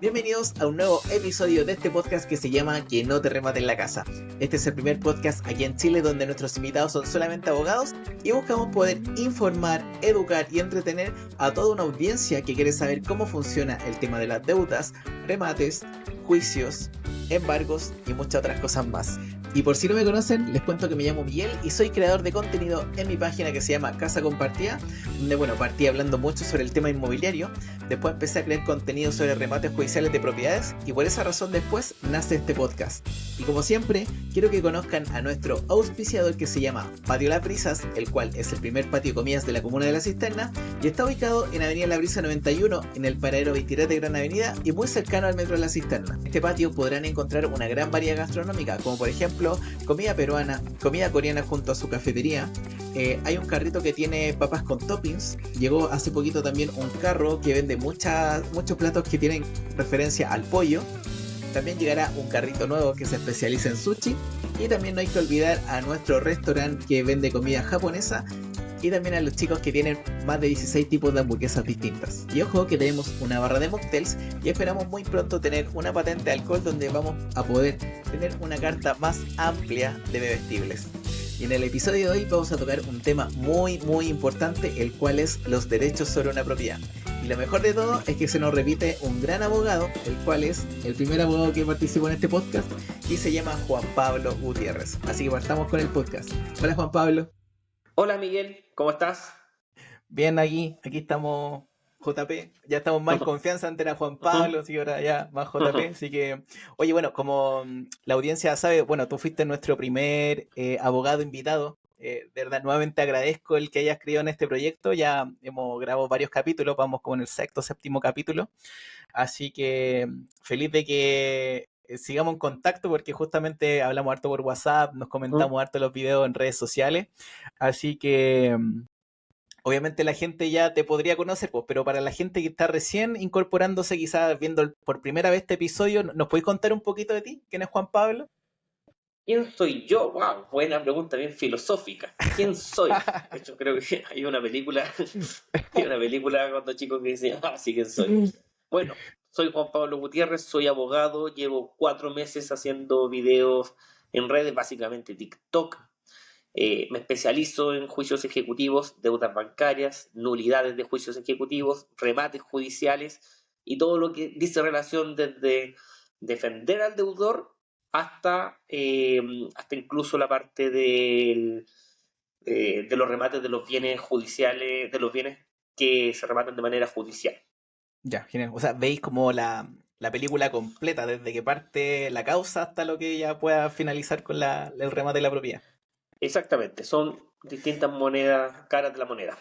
Bienvenidos a un nuevo episodio de este podcast que se llama Que no te rematen la casa. Este es el primer podcast aquí en Chile donde nuestros invitados son solamente abogados y buscamos poder informar, educar y entretener a toda una audiencia que quiere saber cómo funciona el tema de las deudas, remates, juicios, embargos y muchas otras cosas más. Y por si no me conocen, les cuento que me llamo Miguel y soy creador de contenido en mi página que se llama Casa Compartida, donde partí hablando mucho sobre el tema inmobiliario, después empecé a crear contenido sobre remates judiciales de propiedades y por esa razón después nace este podcast. Y como siempre, quiero que conozcan a nuestro auspiciador que se llama Patio Las Brisas, el cual es el primer patio de comidas de la comuna de La Cisterna y está ubicado en Avenida La Brisa 91, en el paradero 23 de Gran Avenida y muy cercano al metro de La Cisterna. En este patio podrán encontrar una gran variedad gastronómica, como por ejemplo comida peruana, comida coreana junto a su cafetería. Hay un carrito que tiene papas con toppings. Llegó hace poquito también un carro que vende muchos platos que tienen referencia al pollo. También llegará un carrito nuevo que se especializa en sushi. Y también no hay que olvidar a nuestro restaurante que vende comida japonesa. Y también a los chicos que tienen más de 16 tipos de hamburguesas distintas. Y ojo que tenemos una barra de mocktails y esperamos muy pronto tener una patente de alcohol donde vamos a poder tener una carta más amplia de bebestibles. Y en el episodio de hoy vamos a tocar un tema muy importante, el cual es los derechos sobre una propiedad. Y lo mejor de todo es que se nos repite un gran abogado, el cual es el primer abogado que participó en este podcast y se llama Juan Pablo Gutiérrez. Así que partamos con el podcast. Hola Juan Pablo. Hola Miguel, ¿cómo estás? Bien, aquí estamos JP, ya estamos más en confianza, antes era Juan Pablo, así que ahora ya más JP, así que, oye, como la audiencia sabe, tú fuiste nuestro primer abogado invitado, de verdad, nuevamente agradezco el que hayas creído en este proyecto, ya hemos grabado varios capítulos, vamos como en el sexto, séptimo capítulo, así que feliz de que sigamos en contacto porque justamente hablamos harto por WhatsApp, nos comentamos harto los videos en redes sociales, así que obviamente la gente ya te podría conocer, pues, pero para la gente que está recién incorporándose, quizás viendo por primera vez este episodio, ¿nos podéis contar un poquito de ti? ¿Quién es Juan Pablo? ¿Quién soy yo? Wow, buena pregunta, bien filosófica. ¿Quién soy? De hecho, creo que hay una película, hay una película cuando chico que dice, sí, ¿quién soy? Bueno, soy Juan Pablo Gutiérrez, soy abogado, llevo 4 meses haciendo videos en redes, básicamente TikTok. Me especializo en juicios ejecutivos, deudas bancarias, nulidades de juicios ejecutivos, remates judiciales y todo lo que dice relación desde defender al deudor hasta incluso la parte de los remates de los bienes judiciales, de los bienes que se rematan de manera judicial. Ya, genial. O sea, veis como la película completa, desde que parte la causa hasta lo que ya pueda finalizar con el remate de la propiedad. Exactamente, son distintas monedas, caras de la moneda.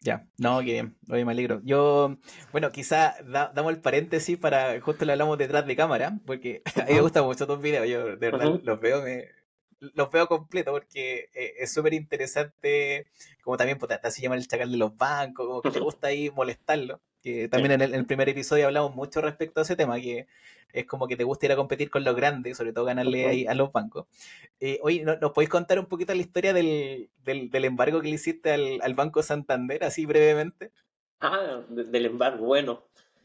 Ya, no, que bien, oye, me alegro. Yo, quizá damos el paréntesis para, justo lo hablamos detrás de cámara, porque a mí me gustan mucho tus videos, yo de verdad los veo completos porque es súper interesante, como también pues, te hace llamar el chacal de los bancos, como que te gusta ahí molestarlo, que también en el primer episodio hablamos mucho respecto a ese tema, que es como que te gusta ir a competir con los grandes, sobre todo ganarle ahí a los bancos. Oye, ¿nos podéis contar un poquito la historia del embargo que le hiciste al Banco Santander, así brevemente? Del embargo, bueno.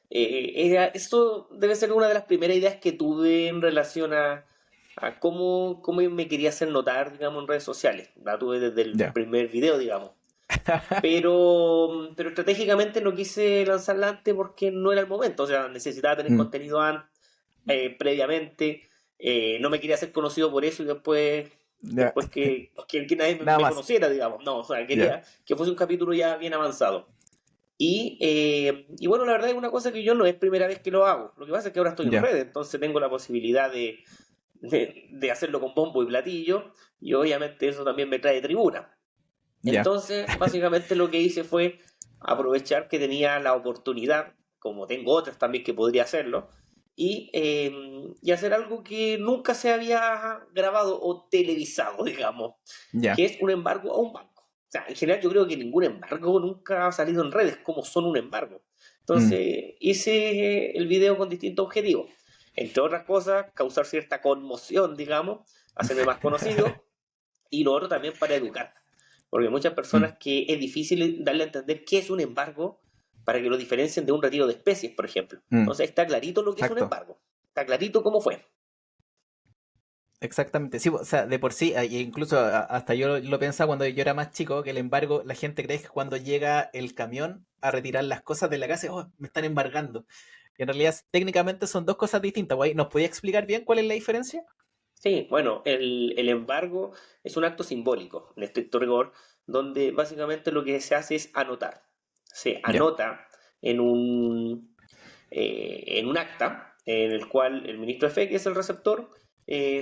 Esto debe ser una de las primeras ideas que tuve en relación a cómo me quería hacer notar, digamos, en redes sociales. La tuve desde el Ya. primer video, digamos. Pero estratégicamente no quise lanzarla antes porque no era el momento. O sea, necesitaba tener Mm, contenido previamente. No me quería hacer conocido por eso y ya. después que nadie Nada me más. conociera, digamos. No, o sea, Ya. quería que fuese un capítulo ya bien avanzado. Y bueno, la verdad es una cosa que yo no es primera vez que lo hago. Lo que pasa es que ahora estoy en Ya. redes, entonces tengo la posibilidad de hacerlo con bombo y platillo, y obviamente eso también me trae tribuna. Ya. Entonces, básicamente lo que hice fue aprovechar que tenía la oportunidad, como tengo otras también que podría hacerlo, y hacer algo que nunca se había grabado o televisado, digamos, Ya. que es un embargo a un banco. O sea, en general yo creo que ningún embargo nunca ha salido en redes como son un embargo. Mm, Entonces hice el video con distintos objetivos. Entre otras cosas, causar cierta conmoción, digamos, hacerme más conocido, y lo otro también para educar. Porque muchas mm, personas que es difícil darle a entender qué es un embargo, para que lo diferencien de un retiro de especies, por ejemplo. Entonces está clarito lo que es un Exacto. embargo. Está clarito cómo fue. Exactamente, sí, o sea, de por sí, incluso hasta yo lo pensaba cuando yo era más chico, que el embargo, la gente cree que cuando llega el camión a retirar las cosas de la casa, oh, me están embargando. Y en realidad, técnicamente son dos cosas distintas, güey. ¿Nos podía explicar bien cuál es la diferencia? Sí, bueno, el embargo es un acto simbólico, en estricto rigor, donde básicamente lo que se hace es anotar. Se Ya, anota en un acta en el cual el ministro de Fe, que es el receptor,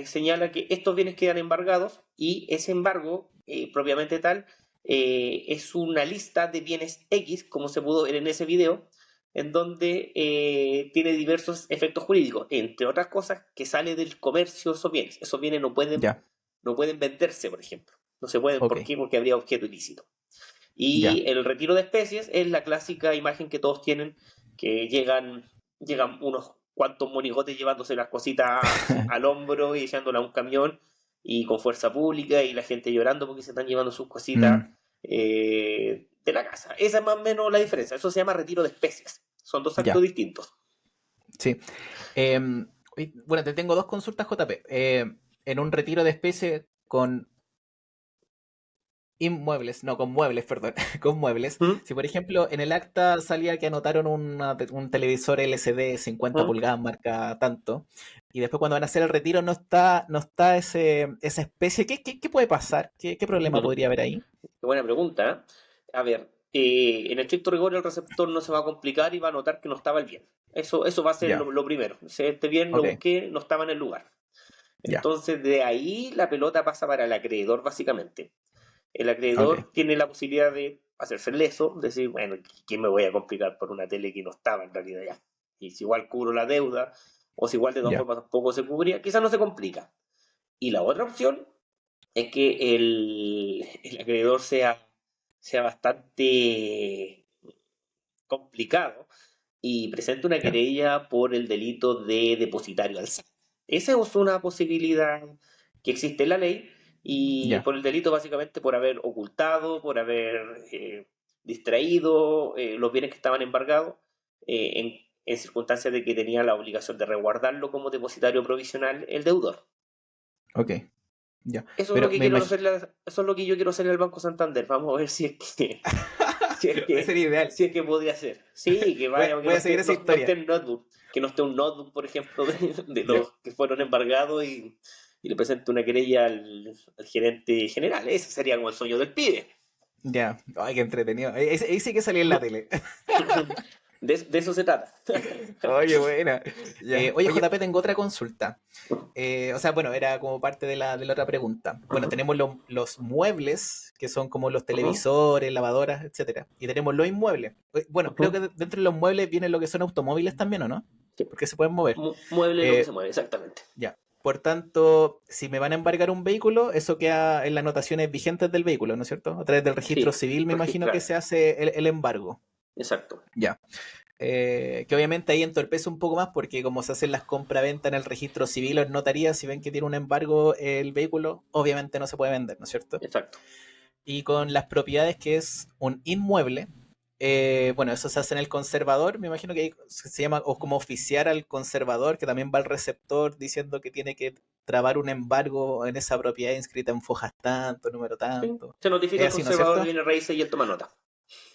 señala que estos bienes quedan embargados y ese embargo, propiamente tal, es una lista de bienes X, como se pudo ver en ese video, en donde tiene diversos efectos jurídicos, entre otras cosas, que sale del comercio esos bienes. Esos bienes ya, no pueden venderse, por ejemplo. No se pueden, ok, ¿por qué? Porque habría objeto ilícito. ya. Y el retiro de especies es la clásica imagen que todos tienen, que llegan unos cuantos monigotes llevándose las cositas al hombro y echándolas a un camión y con fuerza pública y la gente llorando porque se están llevando sus cositas Mm, de la casa. Esa es más o menos la diferencia. Eso se llama retiro de especies. Son dos actos ya, distintos. sí. Bueno, te tengo dos consultas, JP. En un retiro de especie con inmuebles, no, con muebles, perdón, con muebles. ¿Mm? Si por ejemplo en el acta salía que anotaron un televisor LCD 50 ¿Mm? pulgadas, marca tanto, y después cuando van a hacer el retiro no está esa especie, ¿qué puede pasar? ¿Qué problema podría haber ahí? Qué buena pregunta, ¿eh? A ver, en estricto rigor el receptor no se va a complicar y va a notar que no estaba el bien. Eso va a ser Ya, lo primero. Este bien lo ok, busqué, no estaba en el lugar. ya, Entonces de ahí la pelota pasa para el acreedor básicamente. El ok, acreedor tiene la posibilidad de hacerse el leso, decir, bueno, ¿quién me voy a complicar por una tele que no estaba en realidad ya? Y si igual cubro la deuda, o si igual de todas ya, formas tampoco se cubría, quizás no se complica. Y la otra opción es que el acreedor sea bastante complicado y presente una ya, querella por el delito de depositario alzado. Esa es una posibilidad que existe en la ley y ya, por el delito básicamente por haber ocultado, por haber distraído los bienes que estaban embargados en circunstancias de que tenía la obligación de resguardarlo como depositario provisional el deudor. ok, ya. Eso es lo Pero que me quiero imagino, hacer, eso es lo que yo quiero hacer en el Banco Santander. Vamos a ver sería ideal. si es que podría ser. Sí, que vaya, que Voy no a seguir esté, esa no esté historia. en notebook, que no esté un notebook, por ejemplo, de Ya. los que fueron embargados y le presente una querella al gerente general. Ese sería como el sueño del pibe. Ya, ay, qué entretenido. Ahí sí que salía en la tele. De eso se trata. Oye, buena. Ya. Oye, Oye, JP, tengo otra consulta. O sea, bueno, era como parte de la otra pregunta. Bueno, tenemos los muebles, que son como los Ujú, televisores, lavadoras, etcétera. Y tenemos los inmuebles. Bueno, creo ujú. que dentro de los muebles vienen lo que son automóviles también, ¿o no? Sí. Porque se pueden mover. Mueble es lo que se Eh, mueve, exactamente. ya. Por tanto, si me van a embargar un vehículo, eso queda en las notaciones vigentes del vehículo, ¿no es cierto? A través del registro Sí, civil me imagino que registrar, se hace el embargo. exacto. Ya. Que obviamente ahí entorpece un poco más porque como se hacen las compra-venta en el registro civil o en notaría, si ven que tiene un embargo el vehículo, obviamente no se puede vender, ¿no es cierto? Exacto. Y con las propiedades que es un inmueble, bueno, eso se hace en el conservador, me imagino que ahí se llama, o como oficiar al conservador, que también va al receptor diciendo que tiene que trabar un embargo en esa propiedad inscrita en fojas tanto, número Sí. tanto. Se notifica Es al así, ¿no es conservador de cierto? bienes raíces y él toma nota.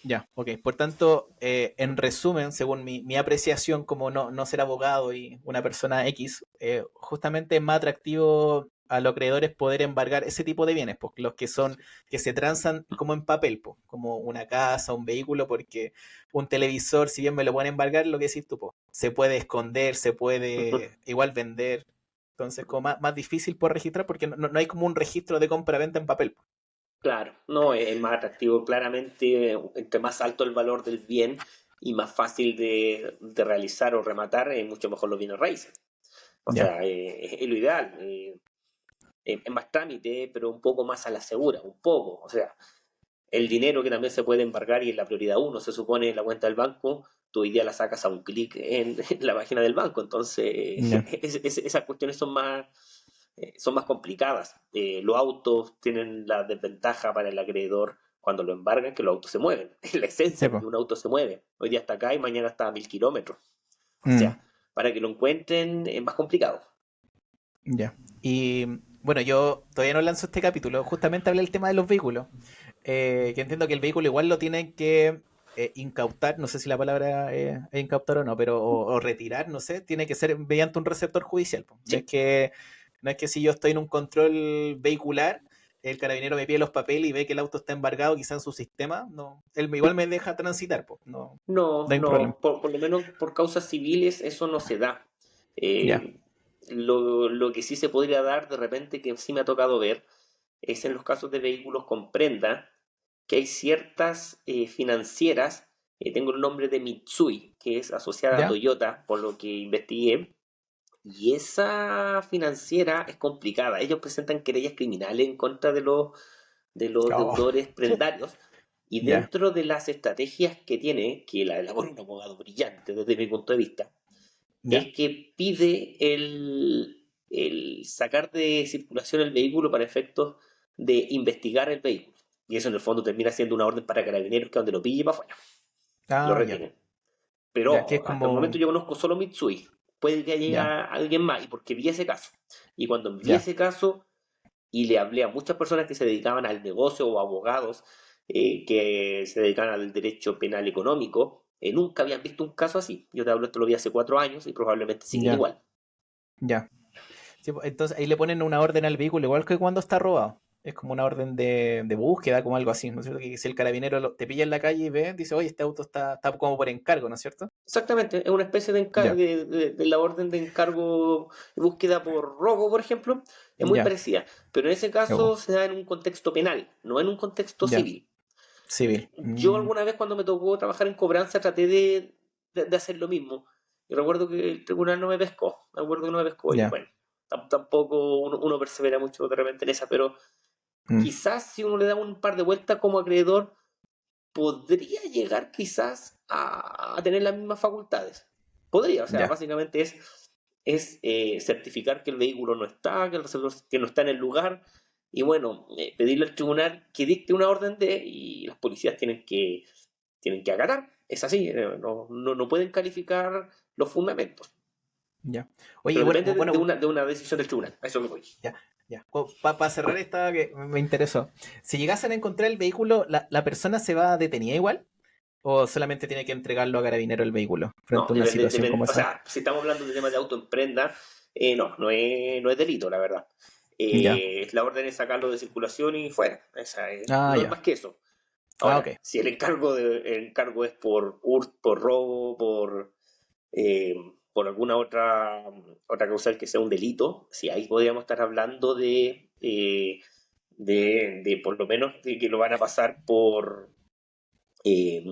Ya, ok. Por tanto, en resumen, según mi apreciación como no ser abogado y una persona X, justamente es más atractivo a los acreedores poder embargar ese tipo de bienes, pues, los que son, que se transan como en papel, pues, como una casa, un vehículo, porque un televisor, si bien me lo pueden embargar, lo que decís tú, pues, se puede esconder, se puede igual vender. Entonces, como más difícil por registrar, porque no hay como un registro de compra-venta en papel. Claro, no, es más atractivo claramente, entre más alto el valor del bien y más fácil de realizar o rematar, mucho mejor los bienes raíces. O Ya, sea, es lo ideal. Es más trámite, pero un poco más a la segura, un poco. O sea, el dinero que también se puede embargar y es la prioridad uno, se supone en la cuenta del banco, tú hoy día la sacas a un clic en la página del banco. Entonces, ya, esas cuestiones son más complicadas. Los autos tienen la desventaja para el acreedor cuando lo embargan, que los autos se mueven. Es la esencia Sí, de po. que un auto se mueve. Hoy día está acá y mañana está a 1000 kilómetros. O Mm, sea, para que lo encuentren es más complicado. ya. Y bueno, yo todavía no lanzo este capítulo. Justamente hablé del tema de los vehículos. Que entiendo que el vehículo igual lo tienen que incautar. No sé si la palabra es incautar o no, pero o retirar, no sé. Tiene que ser mediante un receptor judicial, po. Sí, No es que si yo estoy en un control vehicular, el carabinero me pide los papeles y ve que el auto está embargado quizá en su sistema. No, él igual me deja transitar, po. No, no, no hay problema. no, por lo menos por causas civiles eso no se da. Ya, Eh, lo que sí se podría dar de repente, que sí me ha tocado ver, es en los casos de vehículos con prenda, que hay ciertas financieras, tengo el nombre de Mitsui, que es asociada a ya. Toyota, por lo que investigué, y esa financiera es complicada. Ellos presentan querellas criminales en contra de los Oh, deudores prendarios, y ya, dentro de las estrategias que tiene, que la elabora un abogado brillante desde mi punto de vista, ya. es que pide el sacar de circulación el vehículo para efectos de investigar el vehículo. Y eso en el fondo termina siendo una orden para carabineros que donde lo pille para afuera, lo Ah, ya. retienen. Pero Ya, que es ojo, hasta el momento como. yo conozco solo Mitsui. Puede que Ya, haya alguien más, y porque vi ese caso. Y cuando vi ya. ese caso y le hablé a muchas personas que se dedicaban al negocio o abogados que se dedicaban al derecho penal económico, nunca habían visto un caso así. Yo te hablo, esto lo vi hace 4 años y probablemente siguen Ya, igual. ya. Sí, entonces ahí le ponen una orden al vehículo, igual que cuando está robado. Es como una orden de búsqueda, como algo así, ¿no es cierto? Que si el carabinero te pilla en la calle y ve, dice, oye, este auto está como por encargo, ¿no es cierto? Exactamente, es una especie de, Ya, de la orden de encargo de búsqueda por robo, por ejemplo, es muy ya, parecida, pero en ese oh, caso se da en un contexto penal, no en un contexto ya, civil. civil. Yo alguna vez cuando me tocó trabajar en cobranza traté de hacer lo mismo, y recuerdo que el tribunal no me pescó, me acuerdo que no me pescó, y Ya, bueno, tampoco uno persevera mucho de repente en esa, pero mm, quizás si uno le da un par de vueltas como acreedor, podría llegar quizás a tener las mismas facultades. Podría, o sea, ya, básicamente es certificar que el vehículo no está, que el receptor que no está en el lugar, y bueno, pedirle al tribunal que dicte una orden y las policías tienen que acatar. Es así, no pueden calificar los fundamentos, ya. Oye, pero bueno, depende de bueno, de una decisión del tribunal. A eso que voy. ya, ya. Para cerrar esta que me interesó. Si llegasen a encontrar el vehículo, ¿la persona se va detenida igual? ¿O solamente tiene que entregarlo a carabinero el vehículo No, frente a una situación como o esa? sea, si estamos hablando de temas de auto en prenda, no es delito, la verdad. Ya. La orden es sacarlo de circulación y fuera. Ah, No es ya. más que eso. Ah, Ahora, ok. si el encargo es por hurto, por robo, eh, por alguna otra causal que sea un delito, sí, ahí podríamos estar hablando de por lo menos de que lo van a pasar eh,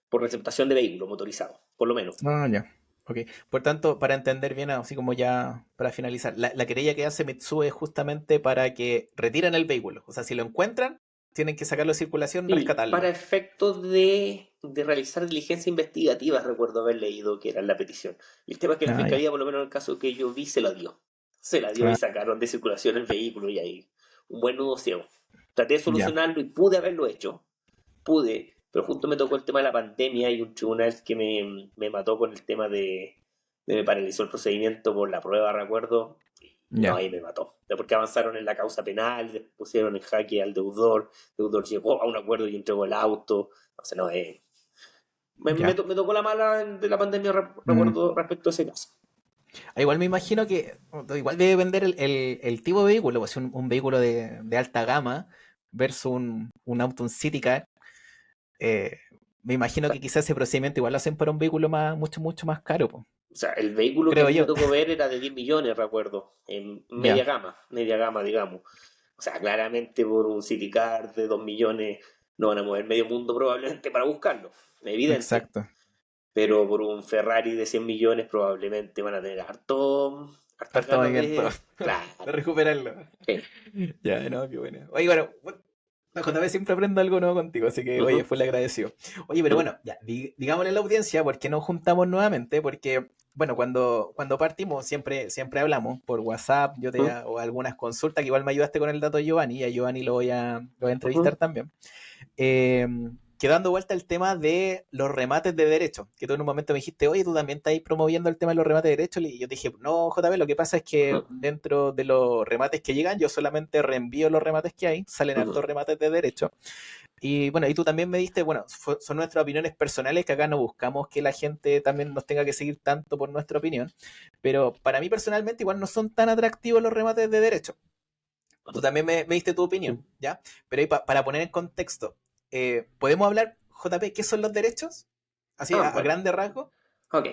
por receptación de vehículo motorizado, por lo menos. Ah, ya. Ok. Por tanto, para entender bien, así como ya para finalizar, la querella que hace Mitsui es justamente para que retiren el vehículo. O sea, si lo encuentran, tienen que sacarlo de circulación, Sí, para rescatarlo. efectos de realizar diligencia investigativa, recuerdo haber leído que era la petición. Y el tema es que la Ah, ya. fiscalía, por lo menos en el caso que yo vi, se la dio. Se la dio y Ah, sacaron de circulación el vehículo y ahí un buen nudo ciego. Traté de ya. solucionarlo y pude haberlo hecho. Pude, pero justo me tocó el tema de la pandemia y un tribunal que me mató con el tema de me paralizó el procedimiento por la prueba, recuerdo. Y no, Ya. ahí me mató. Porque avanzaron en la causa penal, pusieron en jaque al deudor llegó a un acuerdo y entregó el auto. O sea, no, Ya. me tocó la mala de la pandemia, Mm. recuerdo respecto a ese caso. Igual me imagino que igual debe vender el tipo de vehículo, pues un vehículo de alta gama versus un auto, un City Car. eh, Me imagino que quizás ese procedimiento igual lo hacen para un vehículo mucho, mucho más caro, pues, O sea, el vehículo que a creo mí me yo. tocó ver era de 10 millones, recuerdo, en Ya, media gama, digamos. O sea, claramente por un City Car de 2 millones no van a mover medio mundo probablemente para buscarlo, evidente. exacto. Pero por un Ferrari de 100 millones probablemente van a tener hartas Harto ganas movimiento de... de Claro, recuperarlo. sí. Ya, no, qué bueno. Oye, bueno, la JB siempre aprendo algo nuevo contigo, así que, oye, Ujú, fue le agradecido. Oye, pero ujú. bueno, ya, digámosle a la audiencia por qué nos juntamos nuevamente, porque bueno, cuando partimos siempre hablamos por WhatsApp, yo te ¿Mm? hago algunas consultas, que igual me ayudaste con el dato de Giovanni, y a Giovanni lo voy a entrevistar Ujú. también. Eh, que dando vuelta el tema de los remates de derecho, que tú en un momento me dijiste, oye, tú también estás ahí promoviendo el tema de los remates de derecho, y yo te dije, no, JB, lo que pasa es que dentro de los remates que llegan, yo solamente reenvío los remates que hay, salen Ujú. hartos remates de derecho, y bueno, y tú también me diste, bueno, son nuestras opiniones personales, que acá no buscamos que la gente también nos tenga que seguir tanto por nuestra opinión, pero para mí personalmente igual no son tan atractivos los remates de derecho. Tú también me diste tu opinión, Ujú. ¿ya? Pero ahí para poner en contexto, ¿podemos hablar, JP, qué son los derechos? Así, a Bueno, grande rasgo. ok.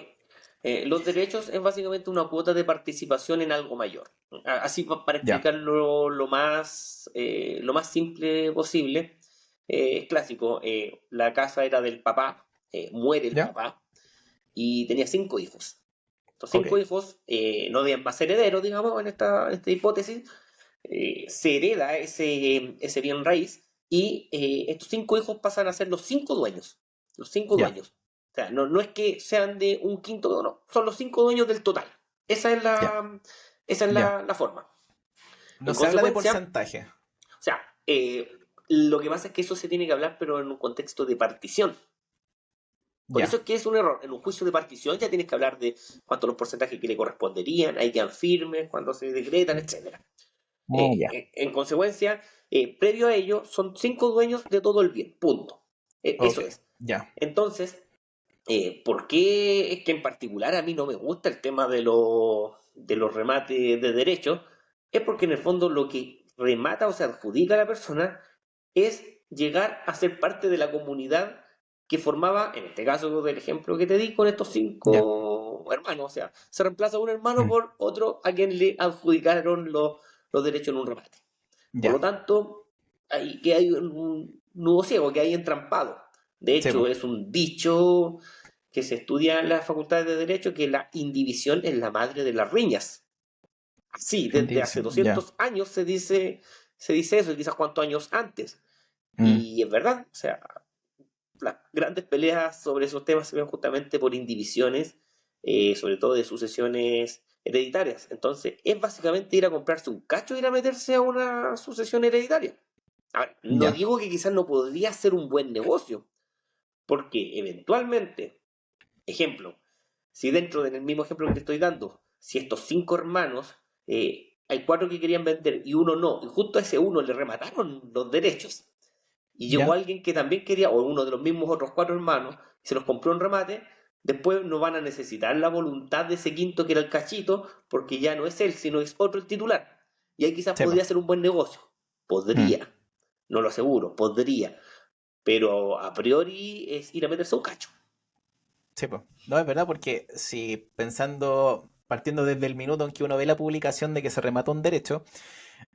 Los derechos es básicamente una cuota de participación en algo mayor. Así para Ya, explicarlo lo más simple posible, es clásico. La casa era del papá, muere el ya, papá y tenía 5 hijos. Estos ok, 5 hijos no debían más herederos, digamos, en esta hipótesis. Se hereda ese bien raíz y estos 5 hijos pasan a ser los 5 dueños. Los cinco ya, dueños. O sea, no es que sean de un quinto, no, son los 5 dueños del total. Esa es ya, la, esa es ya. la forma. No En se habla de consecuencia, porcentaje. o sea, lo que pasa es que eso se tiene que hablar, pero en un contexto de partición. Por eso Ya, es que es un error. En un juicio de partición ya tienes que hablar de cuántos los porcentajes que le corresponderían, ahí quedan firmes, cuándo se decretan, etcétera. ya, En consecuencia, previo a ello, son 5 dueños de todo el bien, punto. ok, Eso es. ya, Entonces, ¿por qué es que en particular a mí no me gusta el tema de los remates de derechos? Es porque en el fondo lo que remata o se adjudica a la persona es llegar a ser parte de la comunidad que formaba, en este caso del ejemplo que te di, con estos ya, 5 hermanos. O sea, se reemplaza un hermano mm, por otro a quien le adjudicaron los derechos en un remate. Por lo ya, tanto, que hay un nudo ciego, que hay entrampado. De sí, po, hecho, es un dicho que se estudia en las facultades de Derecho que la indivisión es la madre de las riñas. Así, desde hace indivisión, ya, 200 años se dice eso, y quizás cuántos años antes. mm, Y es verdad, o sea, las grandes peleas sobre esos temas se ven justamente por indivisiones, sobre todo de sucesiones hereditarias. Entonces, es básicamente ir a comprarse un cacho y ir a meterse a una sucesión hereditaria. A ver, no ya, digo que quizás no podría ser un buen negocio, porque eventualmente, ejemplo, si dentro del mismo ejemplo que te estoy dando, si estos 5 hermanos, hay 4 que querían vender y uno no, y justo a ese uno le remataron los derechos, y llegó ya, alguien que también quería, o uno de los mismos otros 4 hermanos, y se los compró en remate, después no van a necesitar la voluntad de ese quinto que era el cachito, porque ya no es él, sino es otro el titular. Y ahí quizás sí, po, podría ser un buen negocio. mm, Podría, no lo aseguro, podría. Pero a priori es ir a meterse a un cacho. sí, po. No, es verdad, porque si partiendo desde el minuto en que uno ve la publicación de que se remata un derecho,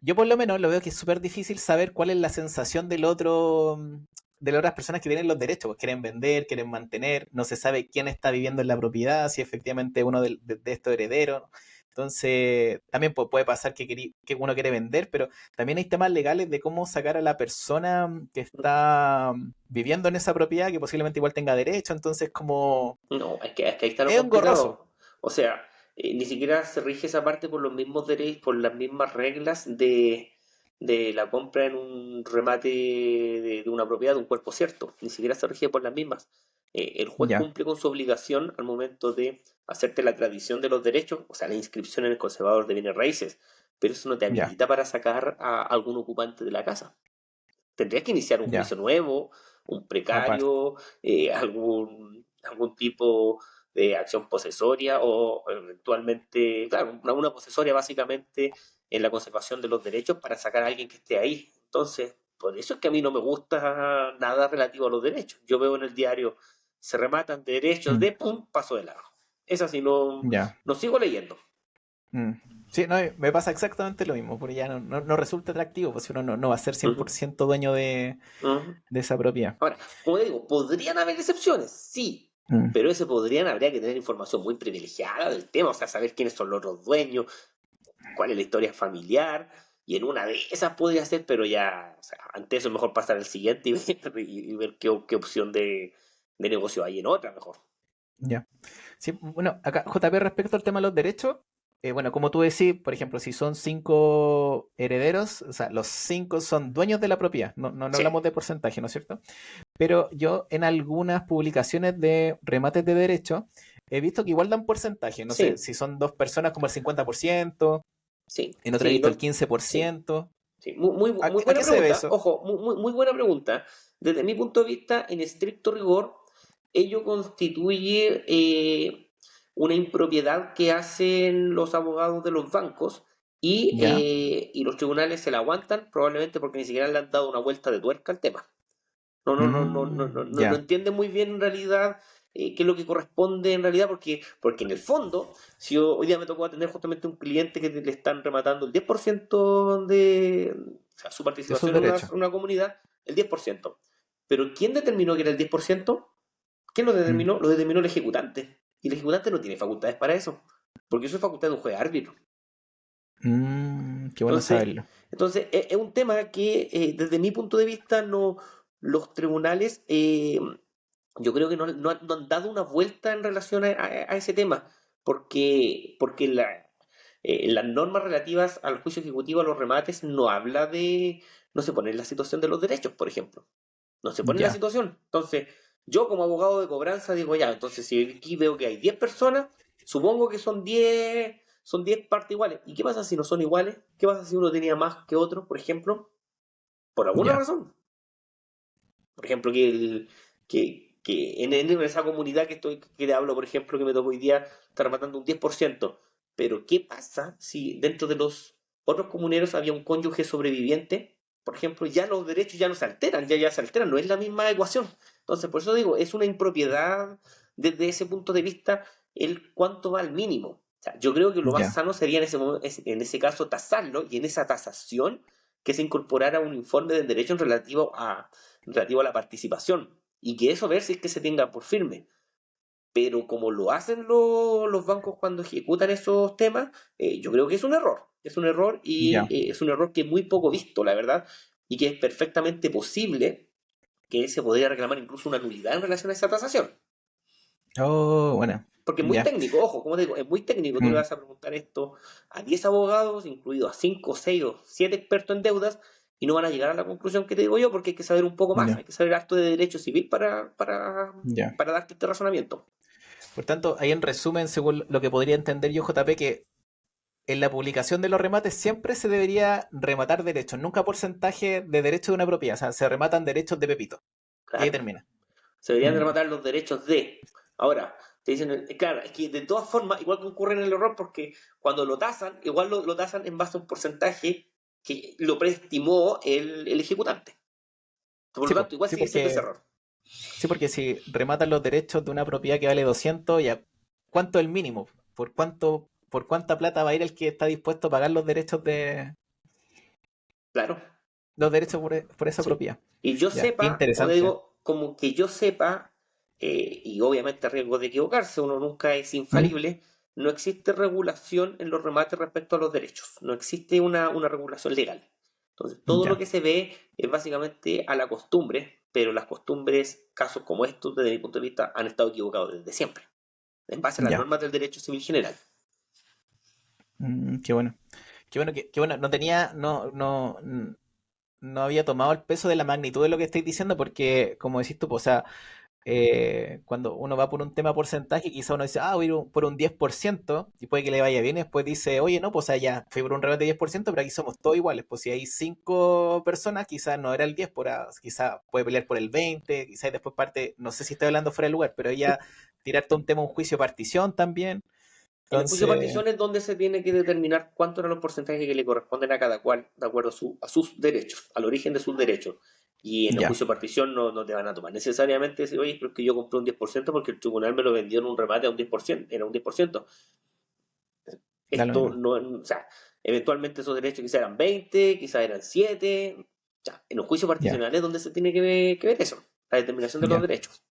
yo por lo menos lo veo que es súper difícil saber cuál es la sensación de las otras personas que tienen los derechos, pues quieren vender, quieren mantener, no se sabe quién está viviendo en la propiedad, si efectivamente uno de estos herederos. Entonces, también puede pasar que uno quiere vender, pero también hay temas legales de cómo sacar a la persona que está viviendo en esa propiedad, que posiblemente igual tenga derecho, entonces como No, es que ahí está lo es engorroso. complicado. O sea, ni siquiera se rige esa parte por los mismos derechos, por las mismas reglas de la compra en un remate de una propiedad, de un cuerpo cierto. Ni siquiera se rige por las mismas. El juez Ya, cumple con su obligación al momento de hacerte la tradición de los derechos, o sea, la inscripción en el conservador de bienes raíces. Pero eso no te ya, habilita para sacar a algún ocupante de la casa. Tendrías que iniciar un ya, juicio nuevo, un aparte. precario, algún tipo de acción posesoria o eventualmente, claro, una posesoria básicamente en la conservación de los derechos para sacar a alguien que esté ahí. Entonces, por eso es que a mí no me gusta nada relativo a los derechos. Yo veo en el diario, se rematan derechos Mm, de pum, paso de largo. Es así, no, ya. no sigo leyendo. Mm. Sí, no, me pasa exactamente lo mismo, porque ya no resulta atractivo, pues si uno no va a ser cien Ujú, por ciento dueño ujú. de esa propiedad. Ahora, como digo, ¿podrían haber excepciones? Sí, Mm, pero ese podrían habría que tener información muy privilegiada del tema, o sea, saber quiénes son los otros dueños, cuál es la historia familiar, y en una de esas podría ser, pero ya, o sea, ante eso es mejor pasar al siguiente y ver qué opción de negocio hay en otra mejor. Ya. Sí, bueno, acá, JP, respecto al tema de los derechos, bueno, como tú decís, por ejemplo, si son 5 herederos, o sea, los 5 son dueños de la propiedad, no Sí, hablamos de porcentaje, ¿no es cierto? Pero yo en algunas publicaciones de remates de derecho he visto que igual dan porcentaje, no sé, sí, si son 2 personas como el 50%, sí, en otra he sí, visto el no, quince por sí, ciento. sí. Muy, muy, ¿A, muy a buena qué se debe pregunta. eso? Ojo, muy buena pregunta. Desde mi punto de vista, en estricto rigor, ello constituye una impropiedad que hacen los abogados de los bancos Ya. y los tribunales se la aguantan, probablemente porque ni siquiera le han dado una vuelta de tuerca al tema. No Ya. entiende muy bien en realidad qué es lo que corresponde en realidad, porque en el fondo, si hoy día me tocó atender justamente un cliente que le están rematando el 10% de, o sea, su De sus participación derechos. en una comunidad, el 10%. Pero ¿quién determinó que era el 10%? ¿Quién lo Mm. determinó? Lo determinó el ejecutante. Y el ejecutante no tiene facultades para eso, porque eso es facultad de un juez árbitro. Qué bueno Entonces, saberlo. entonces, es un tema que desde mi punto de vista no, los tribunales yo creo que no han dado una vuelta en relación a ese tema, porque las normas relativas al juicio ejecutivo, a los remates, no se pone en la situación de los derechos, por ejemplo. No se pone en la Ya. situación. Entonces, yo como abogado de cobranza digo ya, entonces si aquí veo que hay 10 personas, supongo que son 10 partes iguales. ¿Y qué pasa si no son iguales? ¿Qué pasa si uno tenía más que otro, por ejemplo? Por alguna Ya. razón. Por ejemplo, que en esa comunidad que te hablo, por ejemplo, que me tocó hoy día, estar matando un 10%. Pero, ¿qué pasa si dentro de los otros comuneros había un cónyuge sobreviviente? Por ejemplo, ya los derechos ya no se alteran, ya se alteran, no es la misma ecuación. Entonces, por eso digo, es una impropiedad desde ese punto de vista el cuánto va al mínimo. O sea, yo creo que lo más Ya. sano sería en ese caso tasarlo y en esa tasación que se incorporara un informe del derecho relativo a la participación y que eso ver si es que se tenga por firme. Pero como lo hacen los bancos cuando ejecutan esos temas, yo creo que es un error. Es un error y Ya. es un error que es muy poco visto, la verdad, y que es perfectamente posible que se podría reclamar incluso una nulidad en relación a esa tasación. Oh, bueno. Porque es muy Ya. técnico, ojo, como te digo, es muy técnico. Tú le Mm. vas a preguntar esto a 10 abogados, incluidos a 5, 6 o 7 expertos en deudas, y no van a llegar a la conclusión que te digo yo, porque hay que saber un poco más, Ya. hay que saber acto de derecho civil Ya. para darte este razonamiento. Por tanto, ahí en resumen, según lo que podría entender yo, JP, que en la publicación de los remates siempre se debería rematar derechos, nunca porcentaje de derecho de una propiedad. O sea, se rematan derechos de Pepito. Y ahí Claro, termina. se deberían Mm. rematar los derechos de. Ahora, te dicen, claro, es que de todas formas, igual que ocurre en el error, porque cuando lo tasan, igual lo tasan en base a un porcentaje que lo preestimó el ejecutante. Por Sí, lo po. tanto, igual Sí, sigue siendo ese porque, error. sí, porque si rematan los derechos de una propiedad que vale 200, ya, ¿cuánto es el mínimo? ¿Por cuánta plata va a ir el que está dispuesto a pagar Claro. los derechos por esa Sí. propiedad? Y yo Ya, qué sepa, como te interesante. digo, como que yo sepa, y obviamente a riesgo de equivocarse, uno nunca es ¿Mm? infalible, no existe regulación en los remates respecto a los derechos, no existe una regulación legal. Entonces, todo lo Ya, que se ve es básicamente a la costumbre, pero las costumbres, casos como estos, desde mi punto de vista, han estado equivocados desde siempre, en base a las ya. normas del derecho civil general. Qué bueno. Qué bueno. No había tomado el peso de la magnitud de lo que estáis diciendo porque, como decís tú, pues, o sea, cuando uno va por un tema porcentaje, quizá uno dice, voy a ir por un 10% y puede que le vaya bien, y después dice, oye, no, pues o sea, ya fui por un rebate de 10%, pero aquí somos todos iguales. Pues si hay 5 personas, quizás no era el 10, quizás puede pelear por el 20, quizás después parte, no sé si estoy hablando fuera de lugar, pero ella tirarte un tema, un juicio de partición también. En el juicio de Entonces, partición es donde se tiene que determinar cuántos eran los porcentajes que le corresponden a cada cual, de acuerdo a sus derechos, al origen de sus derechos. Y en el ya, juicio de partición no te van a tomar necesariamente decir, oye, pero es que yo compré un 10% porque el tribunal me lo vendió en un remate a un 10%, era un 10%. da lo Esto mismo. no, o sea, eventualmente esos derechos quizás eran 20, quizás eran 7. Ya, en los juicios Ya, particionales es donde se tiene que ver eso, la determinación de los ya. derechos.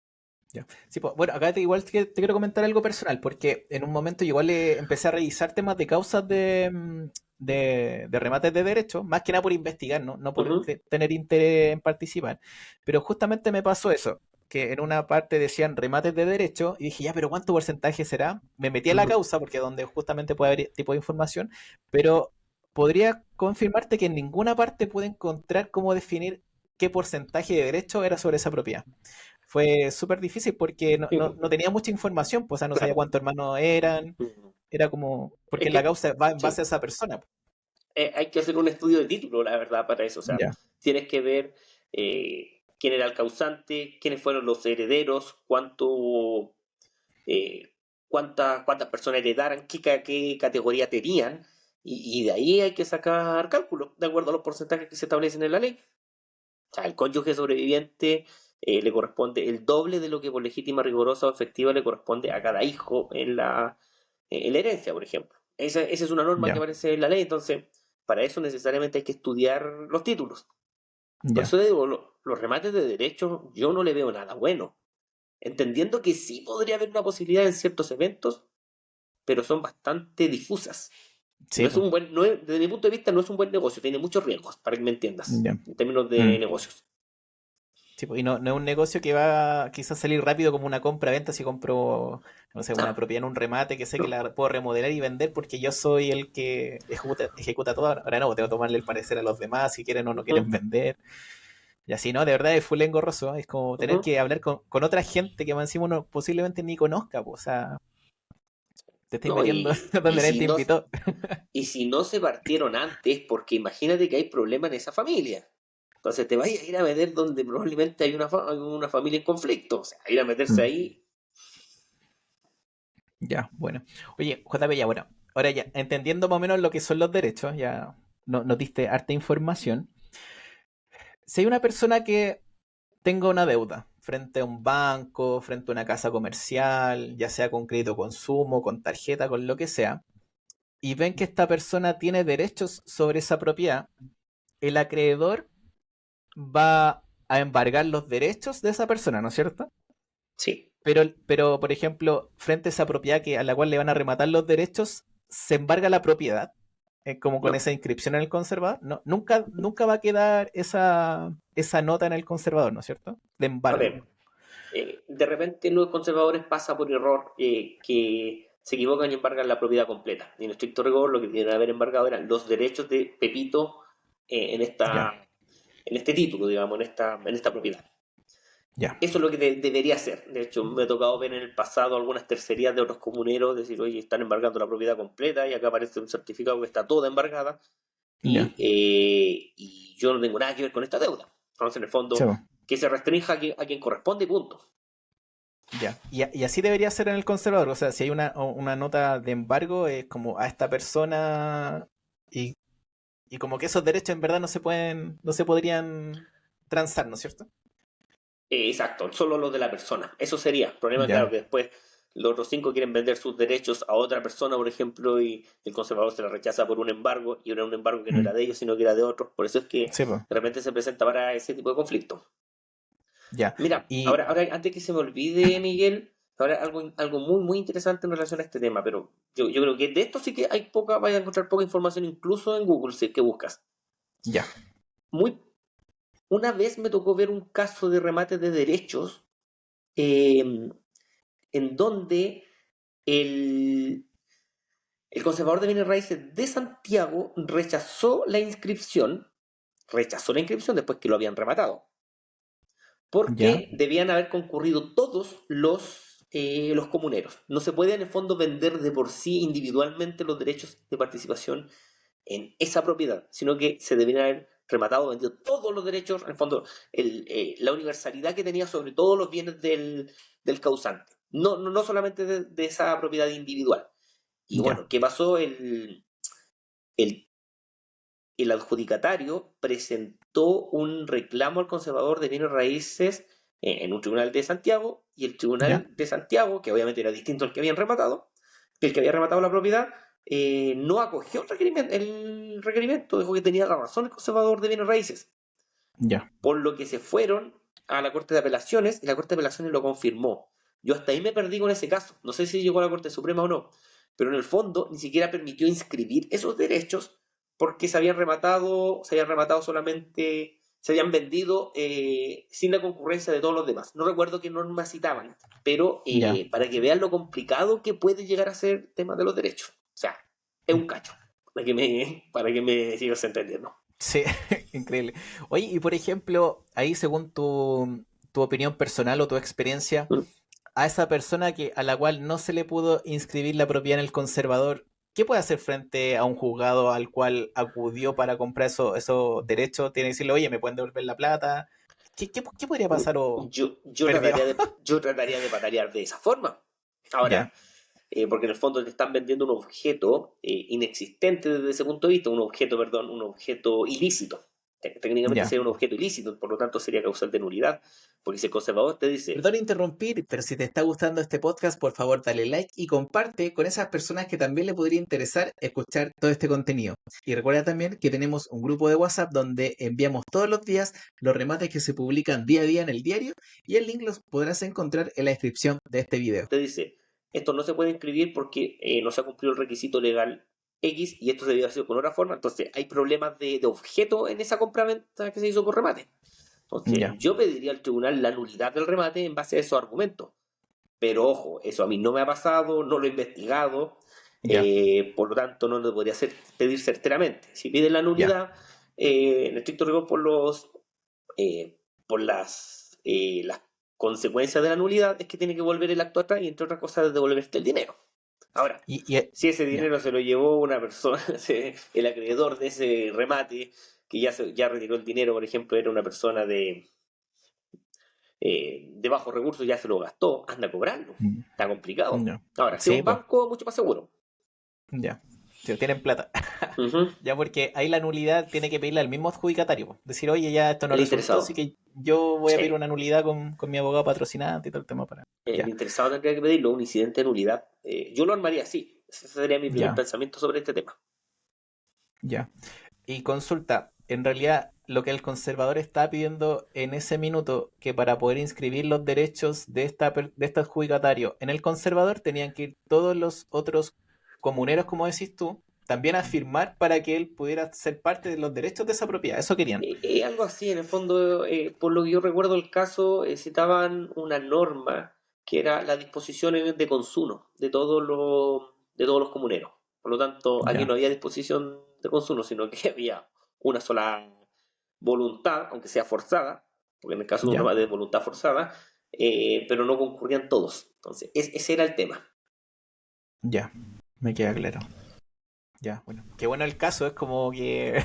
Ya. Sí, pues, bueno, acá igual te quiero comentar algo personal, porque en un momento yo igual empecé a revisar temas de causas de remates de derechos, más que nada por investigar, no por Ujú. tener interés en participar. Pero justamente me pasó eso. que en una parte decían remates de derecho y dije, ya, pero ¿cuánto porcentaje será? Me metí a la Ujú. causa porque es donde justamente puede haber tipo de información, pero podría confirmarte que en ninguna parte pude encontrar cómo definir qué porcentaje de derecho era sobre esa propiedad. Fue súper difícil porque no tenía mucha información, pues, o sea, no sabía Claro. cuántos hermanos eran, Ujú. era como, Es porque la que, causa va en base sí, a esa persona. hay que hacer un estudio de título, la verdad, para eso. O sea, Ya, tienes que ver quién era el causante, quiénes fueron los herederos, eh, cuántas personas heredaran, qué categoría tenían, y de ahí hay que sacar cálculos, de acuerdo a los porcentajes que se establecen en la ley. O sea, el cónyuge sobreviviente le corresponde el doble de lo que por legítima, rigurosa o efectiva le corresponde a cada hijo en la herencia, por ejemplo. Esa es una norma que ya, aparece en la ley, entonces para eso necesariamente hay que estudiar los títulos. Por ya. eso digo, los remates de derecho yo no le veo nada bueno, entendiendo que sí podría haber una posibilidad en ciertos eventos, pero son bastante difusas. No Sí, es pues, un buen, no es- Desde mi punto de vista no es un buen negocio, tiene muchos riesgos, para que me entiendas, ya. en términos de Mm. negocios. Sí, pues, y no es un negocio que va quizás salir rápido como una compra-venta si compro, no sé, una No, propiedad en un remate que sé que no. la puedo remodelar y vender porque yo soy el que ejecuta todo. Ahora no, tengo que tomarle el parecer a los demás si quieren o no quieren Ujú, vender. Y así, ¿no? De verdad es full engorroso. Es como tener ujú. que hablar con otra gente que más encima uno posiblemente ni conozca, pues, o sea, te estoy No, metiendo donde nadie te invitó. y si no se partieron antes, porque imagínate que hay problemas en esa familia. Entonces te vayas a ir a meter donde probablemente hay una familia en conflicto. O sea, ir a meterse Mm. ahí. Ya, bueno. Oye, JP, ya, bueno. Ahora ya, entendiendo más o menos lo que son los derechos, ya nos diste harta información. Si hay una persona que tenga una deuda frente a un banco, frente a una casa comercial, ya sea con crédito consumo, con tarjeta, con lo que sea, y ven que esta persona tiene derechos sobre esa propiedad, el acreedor va a embargar los derechos de esa persona, ¿no es cierto? Sí. Pero, por ejemplo, frente a esa propiedad a la cual le van a rematar los derechos, se embarga la propiedad, como con No. esa inscripción en el conservador. No, nunca va a quedar esa nota en el conservador, ¿no es cierto? De A embargo. ver, de repente los conservadores pasa por error que se equivocan y embargan la propiedad completa. Y en estricto rigor lo que tienen que haber embargado eran los derechos de Pepito en Ya, en este título, digamos, en esta propiedad. ya. Eso es lo que debería ser. De hecho, me ha tocado ver en el pasado algunas tercerías de otros comuneros decir, oye, están embargando la propiedad completa y acá aparece un certificado que está toda embargada Ya. y yo no tengo nada que ver con esta deuda. Entonces, en el Sí, fondo, po. que se restrinja a quien corresponde y punto. Ya. Y así debería ser en el conservador. O sea, si hay una nota de embargo, es como a esta persona y, y como que esos derechos en verdad no se podrían transar, ¿no es cierto? Exacto, solo lo de la persona. Eso sería. El problema, claro, Ya. que después los otros cinco quieren vender sus derechos a otra persona, por ejemplo, y el conservador se la rechaza por un embargo, y era un embargo que no era Mm. de ellos, sino que era de otros. Por eso es que Sí, pues. de repente se presenta para ese tipo de conflicto. Ya. Mira, Y ahora antes que se me olvide, Miguel, ahora algo muy interesante en relación a este tema, pero yo creo que de esto sí que vaya a encontrar poca información incluso en Google si es que buscas. ya. Muy, una vez me tocó ver un caso de remate de derechos eh, en donde el, el conservador de bienes raíces de Santiago rechazó la inscripción después que lo habían rematado, Ya. porque debían haber concurrido todos los comuneros. No se puede en el fondo vender de por sí individualmente los derechos de participación en esa propiedad, sino que se deberían haber rematado, vendido todos los derechos, en el fondo, la universalidad que tenía sobre todos los bienes del causante, no solamente de esa propiedad individual. Y Ya. bueno, ¿qué pasó? El, el adjudicatario presentó un reclamo al conservador de bienes raíces en un tribunal de Santiago y el Ya. tribunal de Santiago, que obviamente era distinto al que habían rematado, el que había rematado la propiedad, no acogió el requerimiento, dijo que tenía la razón el conservador de bienes raíces, Ya. por lo que se fueron a la Corte de Apelaciones y la Corte de Apelaciones lo confirmó. Yo hasta ahí me perdí con ese caso, no sé si llegó a la Corte Suprema o no, pero en el fondo ni siquiera permitió inscribir esos derechos porque se habían rematado solamente se habían vendido sin la concurrencia de todos los demás. No recuerdo qué normas citaban, pero Ya. para que vean lo complicado que puede llegar a ser el tema de los derechos. O sea, es un cacho, para que me sigas entendiendo. Sí, increíble. Oye, y por ejemplo, ahí según tu opinión personal o tu experiencia, Mm. a esa persona a la cual no se le pudo inscribir la propiedad en el conservador, ¿qué puede hacer frente a un juzgado al cual acudió para comprar esos derechos? Tiene que decirle, oye, ¿me pueden devolver la plata? ¿Qué podría pasar o Yo perdió? yo trataría de patalear de esa forma. Ahora, Ya, porque en el fondo te están vendiendo un objeto inexistente desde ese punto de vista, perdón, un objeto ilícito. Técnicamente ya. sería un objeto ilícito, por lo tanto sería causal de nulidad, porque si el conservador te dice, Perdón interrumpir, pero si te está gustando este podcast, por favor dale like y comparte con esas personas que también le podría interesar escuchar todo este contenido. Y recuerda también que tenemos un grupo de WhatsApp donde enviamos todos los días los remates que se publican día a día en el diario y el link los podrás encontrar en la descripción de este video. esto no se puede inscribir porque no se ha cumplido el requisito legal X y esto se debió haber sido con otra forma, entonces hay problemas de objeto en esa compraventa que se hizo por remate. Entonces Ya, yo pediría al tribunal la nulidad del remate en base a esos argumentos. Pero ojo, eso a mí no me ha pasado, no lo he investigado, ya, por lo tanto no lo podría pedir certeramente. Si piden la ya. nulidad, en estricto rigor por las consecuencias de la nulidad, es que tiene que volver el acto atrás y entre otras cosas devolverte el dinero. Ahora, si ese Ya. dinero se lo llevó una persona, el acreedor de ese remate, que ya retiró el dinero, por ejemplo, era una persona de bajos recursos, ya se lo gastó, anda a cobrarlo. Mm, Está complicado. ya. Ahora, si es Sí, un pues, banco, mucho más seguro. ya. Si tienen plata. Ujú. Ya, porque ahí la nulidad tiene que pedirle al mismo adjudicatario. Decir, oye, ya esto no El resultó, interesado. así que yo voy a pedir Sí. una nulidad con mi abogado patrocinante y todo el tema para. El Ya, interesado tendría que pedirlo, un incidente de nulidad. Yo lo armaría así. Ese sería mi primer ya, pensamiento sobre este tema. ya. Y consulta, en realidad lo que el conservador está pidiendo en ese minuto, que para poder inscribir los derechos de este adjudicatario en el conservador tenían que ir todos los otros comuneros, como decís tú, también a firmar para que él pudiera ser parte de los derechos de esa propiedad. Eso querían. Algo así, en el fondo, por lo que yo recuerdo el caso, citaban una norma que era las disposiciones de consumo de todos los comuneros. Por lo tanto, aquí Ya, no había disposición de consumo, sino que había una sola voluntad, aunque sea forzada, porque en el caso de un ya, remate de voluntad forzada, pero no concurrían todos. Entonces, ese era el tema. ya. Me queda claro. Ya, bueno. Qué bueno el caso, es como que.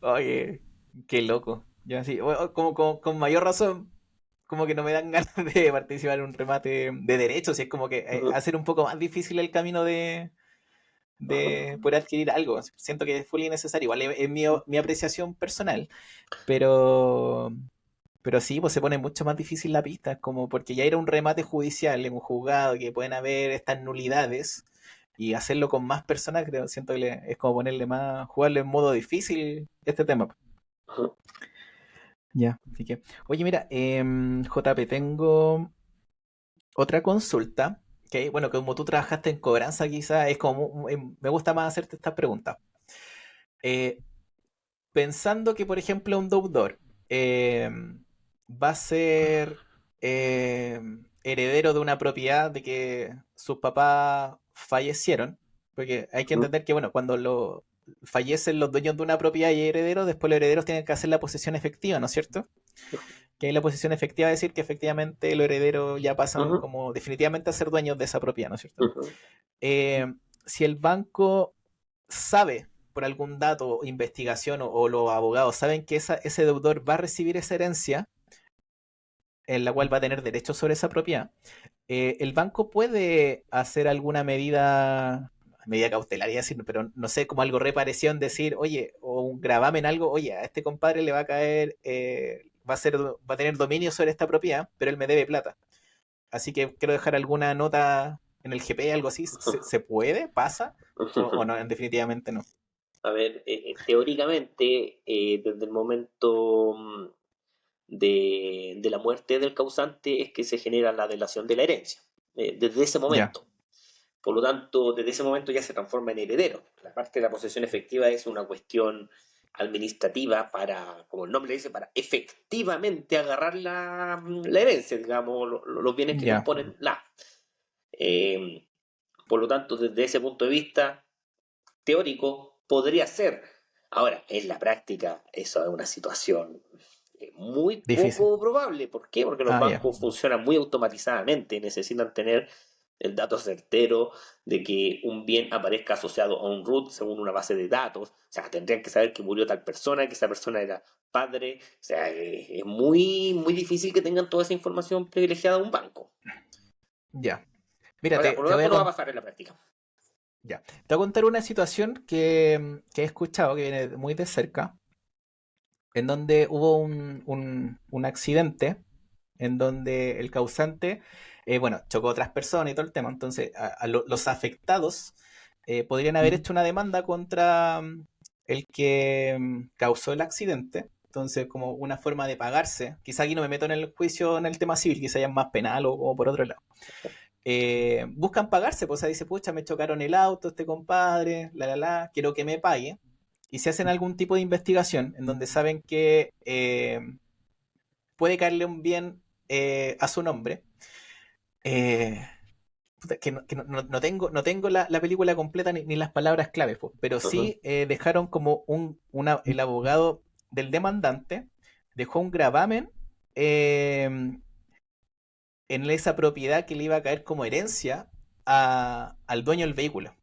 Oye, qué loco. Yo así, como con mayor razón, como que no me dan ganas de participar en un remate de derechos, y es como que Ujú. hacer un poco más difícil el camino de poder adquirir algo. Siento que es full innecesario. Igual es mi apreciación personal, pero. Pero sí, pues se pone mucho más difícil la pista, como porque ya era un remate judicial en un juzgado que pueden haber estas nulidades y hacerlo con más personas, siento que es como ponerle más, jugarle en modo difícil este tema. Ujú. Ya, así que, oye, mira, JP, tengo otra consulta, que bueno, como tú trabajaste en cobranza, quizás es como, me gusta más hacerte estas preguntas. Eh, Pensando que, por ejemplo, un deudor va a ser heredero de una propiedad de que sus papás fallecieron, porque hay que Ujú. entender que, bueno, cuando fallecen los dueños de una propiedad y hay herederos, después los herederos tienen que hacer la posesión efectiva, ¿no es cierto? Que hay la posesión efectiva, es decir, que efectivamente los herederos ya pasan Ujú. como definitivamente a ser dueños de esa propiedad, ¿no es cierto? Ujú. Eh, si el banco sabe por algún dato, investigación o los abogados saben que ese deudor va a recibir esa herencia, en la cual va a tener derechos sobre esa propiedad, el banco puede hacer alguna medida cautelar, decir, pero no sé, como algo reparación, decir, oye, o un gravamen, algo, oye, a este compadre le va a caer, va a tener dominio sobre esta propiedad, pero él me debe plata. Así que quiero dejar alguna nota en el GP, algo así. ¿Se puede? ¿Pasa? ¿O Ujú. no? Definitivamente no. A ver, teóricamente, desde el momento de la muerte del causante es que se genera la delación de la herencia, desde ese Ya, momento. Por lo tanto, desde ese momento ya se transforma en heredero. La parte de la posesión efectiva es una cuestión administrativa para, como el nombre dice, para efectivamente agarrar la herencia, digamos, los bienes que Ya, componen la. Eh, por lo tanto, desde ese punto de vista teórico, podría ser. Ahora, en la práctica, eso es una situación muy difícil. poco probable. ¿Por qué? Porque los Ah, ya. bancos funcionan muy automatizadamente, necesitan tener el dato certero de que un bien aparezca asociado a un root según una base de datos. O sea, tendrían que saber que murió tal persona, que esa persona era padre. O sea, es muy, muy difícil que tengan toda esa información privilegiada de un banco. Ya. Mira, O sea, por lo te voy tanto a no va a contar. pasar en la práctica. Ya. Te voy a contar una situación que he escuchado, que viene muy de cerca, en donde hubo un accidente, en donde el causante, bueno, chocó a otras personas y todo el tema. Entonces, los afectados podrían haber hecho una demanda contra el que causó el accidente. Entonces, como una forma de pagarse. Quizá aquí no me meto en el juicio, en el tema civil, quizá ya es más penal o por otro lado. Buscan pagarse, pues o sea, dice, pucha, me chocaron el auto, este compadre, quiero que me pague. Y se hacen algún tipo de investigación en donde saben que puede caerle un bien a su nombre. Eh, puta, no tengo la película completa ni las palabras claves, pues, pero Ujú. sí dejaron como el abogado del demandante dejó un gravamen eh, en esa propiedad que le iba a caer como herencia al dueño del vehículo.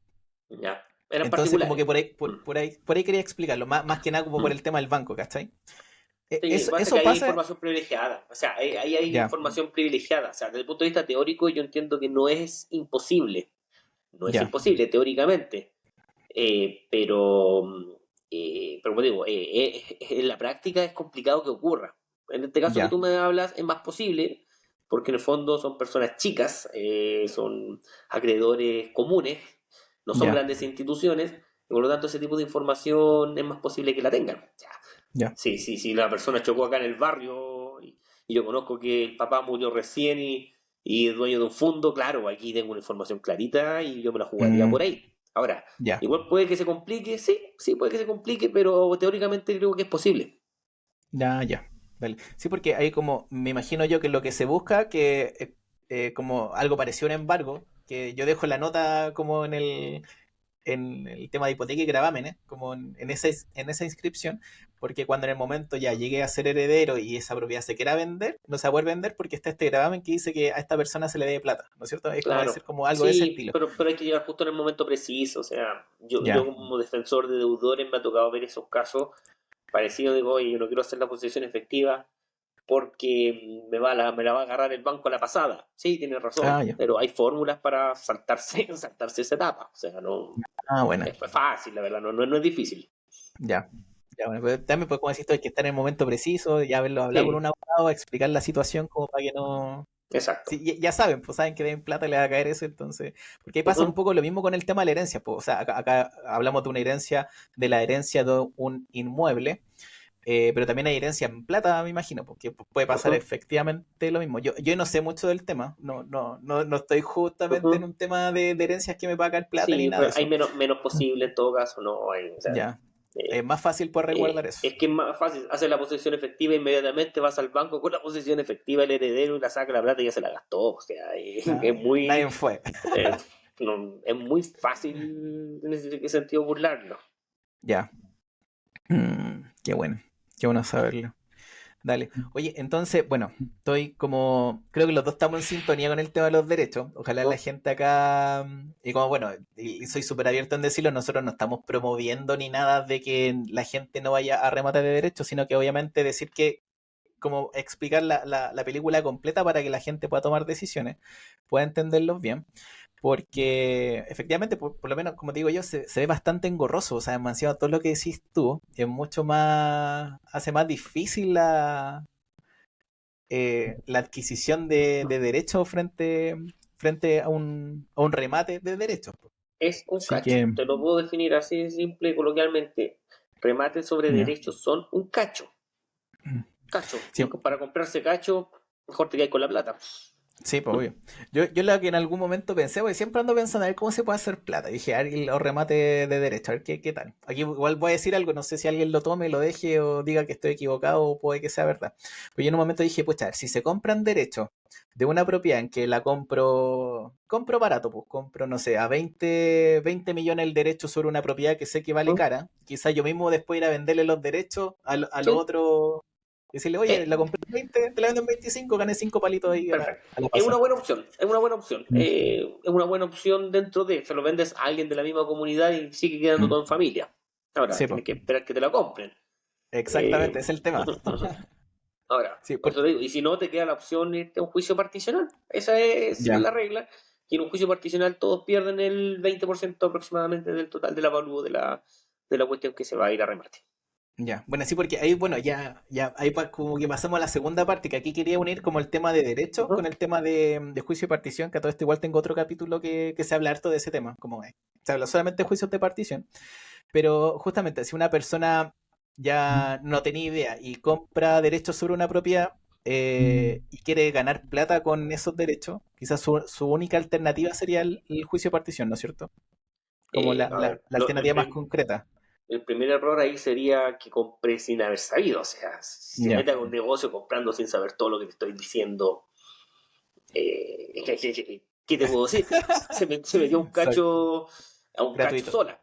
Ya. Eran Entonces, como particulares. que Mm. por ahí quería explicarlo, más que nada como por Mm. el tema del banco, ¿cachai? Sí, Eso, pasa que eso hay pasa. información privilegiada. O sea, ahí hay Ya, información privilegiada. O sea, desde el punto de vista teórico, yo entiendo que no es imposible. No es ya, imposible, teóricamente. Pero, pero como digo, en la práctica es complicado que ocurra. En este caso que ya, tú me hablas, es más posible, porque en el fondo son personas chicas, son acreedores comunes, no son ya, grandes instituciones, y por lo tanto ese tipo de información es más posible que la tengan. O sea, ya. sí, sí, sí, la persona chocó acá en el barrio y yo conozco que el papá murió recién y es dueño de un fondo, claro, aquí tengo una información clarita y yo me la jugaría Mm, por ahí. Ahora, ya, igual puede que se complique, sí, sí puede que se complique, pero teóricamente creo que es posible. ya, ya. Dale. Sí, porque ahí como me imagino yo que lo que se busca, que como algo parecido a un embargo, que yo dejo la nota como en el tema de hipoteca y gravámenes, como en esa inscripción, porque cuando en el momento ya llegue a ser heredero y esa propiedad se quiera vender, no se va a poder vender porque está este gravamen que dice que a esta persona se le debe plata, ¿no es cierto? Es como Claro, decir como algo de ese sí, estilo. pero hay que llegar justo en el momento preciso. O sea, yo Ya, como defensor de deudores me ha tocado ver esos casos parecidos. Digo, oye, yo no quiero hacer la posesión efectiva porque me la va a agarrar el banco a la pasada. Sí, tienes razón, ah, ya, pero hay fórmulas para saltarse esa etapa. O sea, no ah, bueno, es fácil, la verdad, no es difícil. ya. Ya, bueno, pero también, pues, como decís tú, hay que estar en el momento preciso, ya haberlo hablado con Sí, un abogado, explicar la situación como para que no. exacto. Sí, ya saben, pues saben que den plata le va a caer eso, entonces. Porque ahí pasa un Ujú. poco lo mismo con el tema de la herencia, pues, o sea, acá hablamos de una herencia, de la herencia de un inmueble, pero también hay herencia en plata, me imagino, porque puede pasar Ujú. efectivamente lo mismo. Yo no sé mucho del tema, no estoy justamente en Ujú. un tema de herencias que me va a caer plata ni Sí, nada de pero hay eso. menos posible en todo caso, no hay, o sea, Ya, es eh, más fácil poder resguardar eso. es que es más fácil hacer la posesión efectiva inmediatamente, vas al banco con la posesión efectiva, el heredero y la saca la plata y ya se la gastó. O sea, es muy, Nadie fue. eh, es muy fácil en ese sentido burlarlo. Ya. Qué bueno saberlo. Dale. Oye, entonces, bueno, estoy como, creo que los dos estamos en sintonía con el tema de los derechos. Ojalá la ¿No? gente acá, y como bueno, y soy súper abierto en decirlo, nosotros no estamos promoviendo ni nada de que la gente no vaya a remate de derechos, sino que obviamente decir que, como explicar la película completa para que la gente pueda tomar decisiones, pueda entenderlos bien. Porque efectivamente, por lo menos, como te digo yo, se ve bastante engorroso. O sea, demasiado todo lo que decís tú es mucho más. Hace más difícil la adquisición de derechos frente a un remate de derechos. Es un Así cacho, que, te lo puedo definir así de simple y coloquialmente. Remates sobre ya. derechos son un cacho, cacho. Sí, Y para comprarse cacho, mejor te quedas con la plata. Sí, pues obvio. Yo lo que en algún momento pensé, porque siempre ando pensando a ver cómo se puede hacer plata. Y dije, a ver, los remates de derecho, a ver qué tal. Aquí igual voy a decir algo, no sé si alguien lo tome, lo deje o diga que estoy equivocado o puede que sea verdad. Pues yo en un momento dije, pues a ver, si se compran derechos de una propiedad en que la compro barato, pues compro, no sé, a 20 millones el derecho sobre una propiedad que sé que vale ¿Mm? cara, quizás yo mismo después ir a venderle los derechos a los Sí, otros. Decirle, oye, la sí, compré en 20, te la vendo en 25, gané 5 palitos ahí perfecto. a la Es una pasada. buena opción, es una buena opción. Mm. Es una buena opción dentro de, se lo vendes a alguien de la misma comunidad y sigue quedando Mm. todo en familia. Ahora, Sí, tienes po. que esperar que te la compren. Exactamente, Eh, es el tema. Ahora, Sí, por eso te digo, y si no, te queda la opción de irte a un juicio particional. Esa es ya, la regla. Y en un juicio particional todos pierden el 20% aproximadamente del total del avalúo de la cuestión que se va a ir a remate. ya. Bueno, sí, porque ahí, bueno, ahí como que pasamos a la segunda parte, que aquí quería unir como el tema de derecho Ujú. con el tema de juicio y partición, que a todo esto igual tengo otro capítulo que se habla harto de ese tema, como es. Se habla solamente de juicios de partición, pero justamente si una persona ya no tenía idea y compra derechos sobre una propiedad y quiere ganar plata con esos derechos, quizás su única alternativa sería el juicio de partición, ¿no es cierto? Como A ver, la alternativa más concreta. el primer error ahí sería que compré sin haber sabido. O sea, si se Ya, mete a un negocio comprando sin saber todo lo que te estoy diciendo, ¿qué te puedo decir? Se metió exacto. a un cacho Gratuito. sola.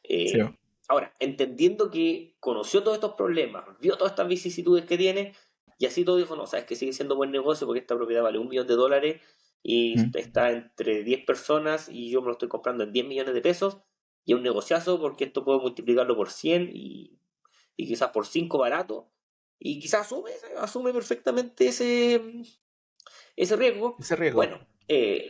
Sí, Eh, Ahora, entendiendo que conoció todos estos problemas, vio todas estas vicisitudes que tiene, y así todo dijo, no, sabes que sigue siendo buen negocio porque esta propiedad vale 1 millón de dólares y mm, está entre 10 personas y yo me lo estoy comprando en 10 millones de pesos, y es un negociazo porque esto puedo multiplicarlo por 100 y quizás por 5 barato, y quizás asume perfectamente ese riesgo. ese riesgo. Bueno,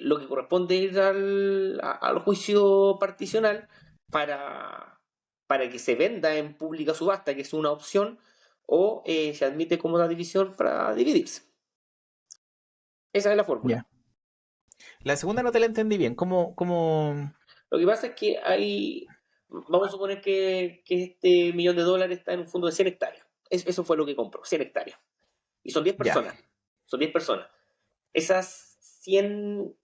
lo que corresponde es ir al juicio particional para, para que se venda en pública subasta, que es una opción, o se admite como una división para dividirse. Esa es la fórmula. Ya. La segunda no te la entendí bien. Lo que pasa es que vamos a suponer que este 1 millón de dólares está en un fondo de 100 hectáreas. Eso fue lo que compró, 100 hectáreas. Y son 10 Ya, personas. Son 10 personas. Esas 100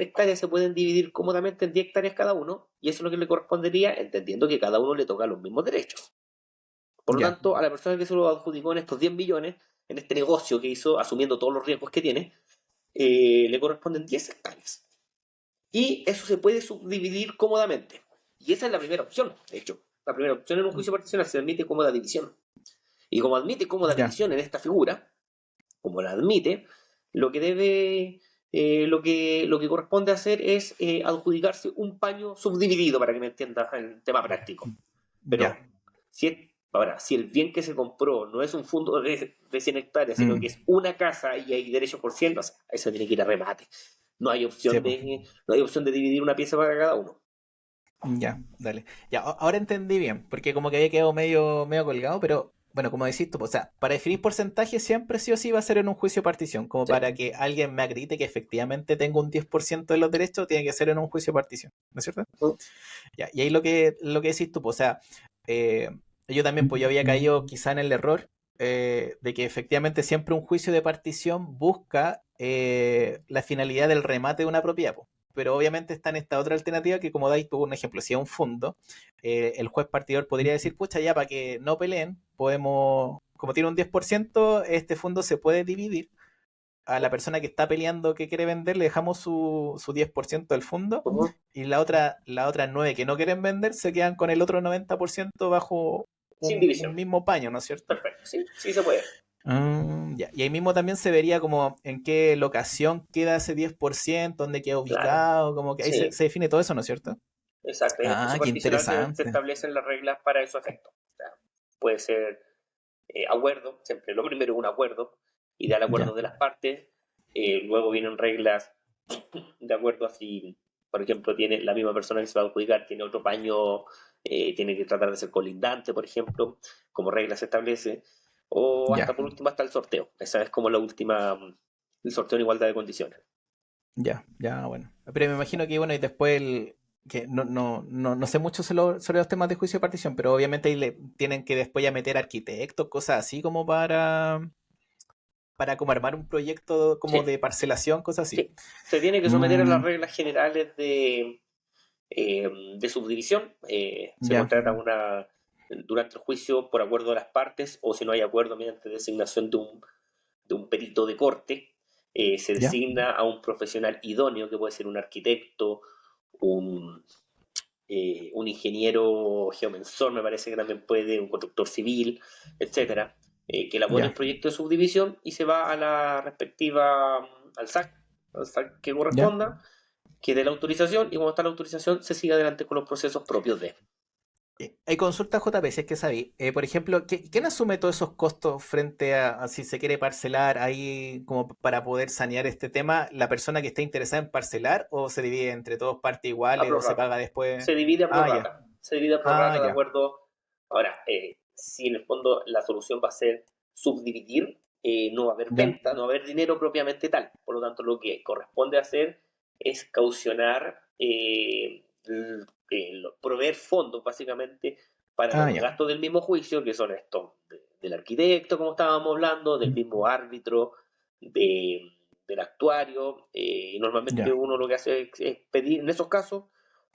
hectáreas se pueden dividir cómodamente en 10 hectáreas cada uno, y eso es lo que le correspondería, entendiendo que cada uno le toca los mismos derechos. Por lo ya, tanto, a la persona que se lo adjudicó en estos 10 millones, en este negocio que hizo, asumiendo todos los riesgos que tiene, le corresponden 10 hectáreas. Y eso se puede subdividir cómodamente. Y esa es la primera opción, de hecho. La primera opción en un juicio particional se admite cómoda división. Y como admite cómoda ya, división en esta figura, como la admite, lo que debe, lo que corresponde hacer es adjudicarse un paño subdividido, para que me entiendas el tema práctico. ya. Pero si el bien que se compró no es un fondo de 100 hectáreas, sino que Mm, es una casa y hay derechos por 100, o sea, eso tiene que ir a remate. sí, po. No hay opción de dividir una pieza para cada uno. Ya, dale. Ya, ahora entendí bien, porque como que había quedado medio colgado, pero bueno, como decís tú, o sea, para definir porcentaje siempre sí o sí va a ser en un juicio de partición, como Sí. para que alguien me acredite que efectivamente tengo un 10% de los derechos, tiene que ser en un juicio de partición, ¿no es cierto? ¿Mm? Ya, y ahí lo que decís tú, pues, o sea, eh, yo también, pues yo había caído quizá en el error de que efectivamente siempre un juicio de partición busca la finalidad del remate de una propiedad, pues. Pero obviamente está en esta otra alternativa que, como dais tú un ejemplo, si es un fondo, el juez partidor podría decir, pucha, ya para que no peleen, podemos, como tiene un 10% este fondo se puede dividir. A la persona que está peleando que quiere vender le dejamos su 10% del fondo ¿Mm? y la otra 9 que no quieren vender se quedan con el otro 90% bajo Sin un división. mismo paño, ¿no es cierto? Perfecto. Sí, sí se puede. Ya. Y ahí mismo también se vería como en qué locación queda ese 10%, dónde queda Claro. ubicado, como que ahí se, Sí, se define todo eso, ¿no es cierto? exacto. En el Ah, juicio qué particional se interesante. establecen las reglas para esos efectos. O sea, puede ser acuerdo, siempre lo primero es un acuerdo, y del acuerdo Ya, de las partes. Luego vienen reglas de acuerdo a si, por ejemplo, tiene la misma persona que se va a adjudicar, tiene otro paño, tiene que tratar de ser colindante, por ejemplo, como regla se establece, o ya, hasta por último hasta el sorteo. Esa es como la última, el sorteo en igualdad de condiciones. ya, bueno. Pero me imagino que, bueno, y después que no sé mucho sobre los temas de juicio de partición, pero obviamente ahí le tienen que después ya meter arquitectos, cosas así como para como armar un proyecto como Sí, de parcelación, cosas así. sí. Se tiene que someter a las Mm, reglas generales de subdivisión. Se ya, contrata durante el juicio por acuerdo de las partes, o si no hay acuerdo, mediante designación de un perito de corte. Se ya, designa a un profesional idóneo, que puede ser un arquitecto, un, un ingeniero geomensor, me parece que también puede, un constructor civil, etcétera, que elabore el ya, proyecto de subdivisión y se va a la respectiva, al SAC que ya. corresponda, que dé la autorización, y cuando está la autorización se sigue adelante con los procesos propios de. Hay consultas JP, si es que sabí. Por ejemplo, ¿quién asume todos esos costos frente a si se quiere parcelar ahí como para poder sanear este tema? ¿La persona que esté interesada en parcelar o se divide entre todos partes A iguales o se prorrata. paga después? Se divide a Ah, ya. prorrata. Se divide a Ah, prorrata de ya. acuerdo. Ahora, si en el fondo la solución va a ser subdividir, no va a haber Ya. venta, no va a haber dinero propiamente tal. Por lo tanto, lo que corresponde hacer es caucionar, proveer fondos básicamente para Ah, los ya. gastos del mismo juicio, que son estos del arquitecto, como estábamos hablando, del mismo árbitro, del actuario. Y normalmente Ya. uno lo que hace es pedir, en esos casos,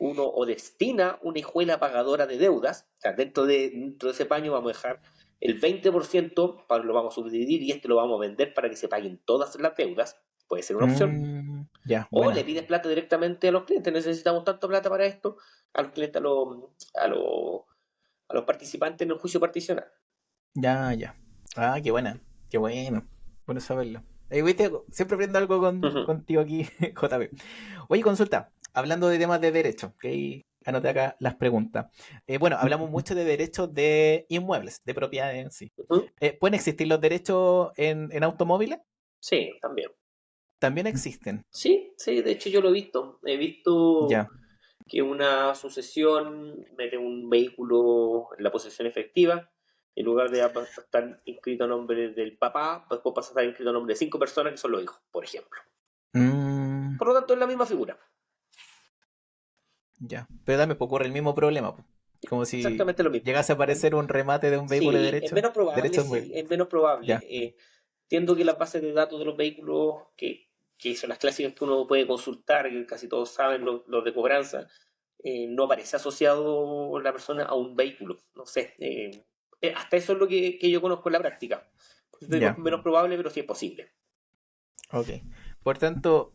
uno o destina una hijuela pagadora de deudas. O sea, dentro de ese paño vamos a dejar el 20%, lo vamos a subdividir y lo vamos a vender para que se paguen todas las deudas. Puede ser una opción. Ya, O le buena. pides plata directamente a los clientes. Necesitamos tanto plata para esto, a los clientes, a los participantes en el juicio particional. Ya, ya. Ah, qué buena. Qué bueno. Bueno saberlo. ¿Viste? Siempre aprendo algo Ujú, contigo aquí, JP. Oye, consulta. Hablando de temas de derecho, que anoté acá las preguntas. Bueno, hablamos mucho de derechos de inmuebles, de propiedades en sí. ujú. ¿Pueden existir los derechos en automóviles? Sí, también. También existen. Sí, sí, de hecho yo lo he visto. He visto Ya. que una sucesión mete un vehículo en la posesión efectiva, en lugar de estar inscrito a nombre del papá, después pasa a estar inscrito a nombre de 5 personas que son los hijos, por ejemplo. Mm, Por lo tanto, es la misma figura. ya. Pero también ocurre el mismo problema, po. Como si Exactamente lo mismo. llegase a aparecer un remate de un vehículo de Sí, es derecho. menos probable, Derecho de sí, mueble. es menos probable. Ya. Entiendo que las bases de datos de los vehículos, que son las clásicas que uno puede consultar, que casi todos saben, los de cobranza, no aparece asociado la persona a un vehículo. No sé. Hasta eso es lo que yo conozco en la práctica. Por eso te digo, es Ya. menos probable, pero sí es posible. Ok. Por tanto,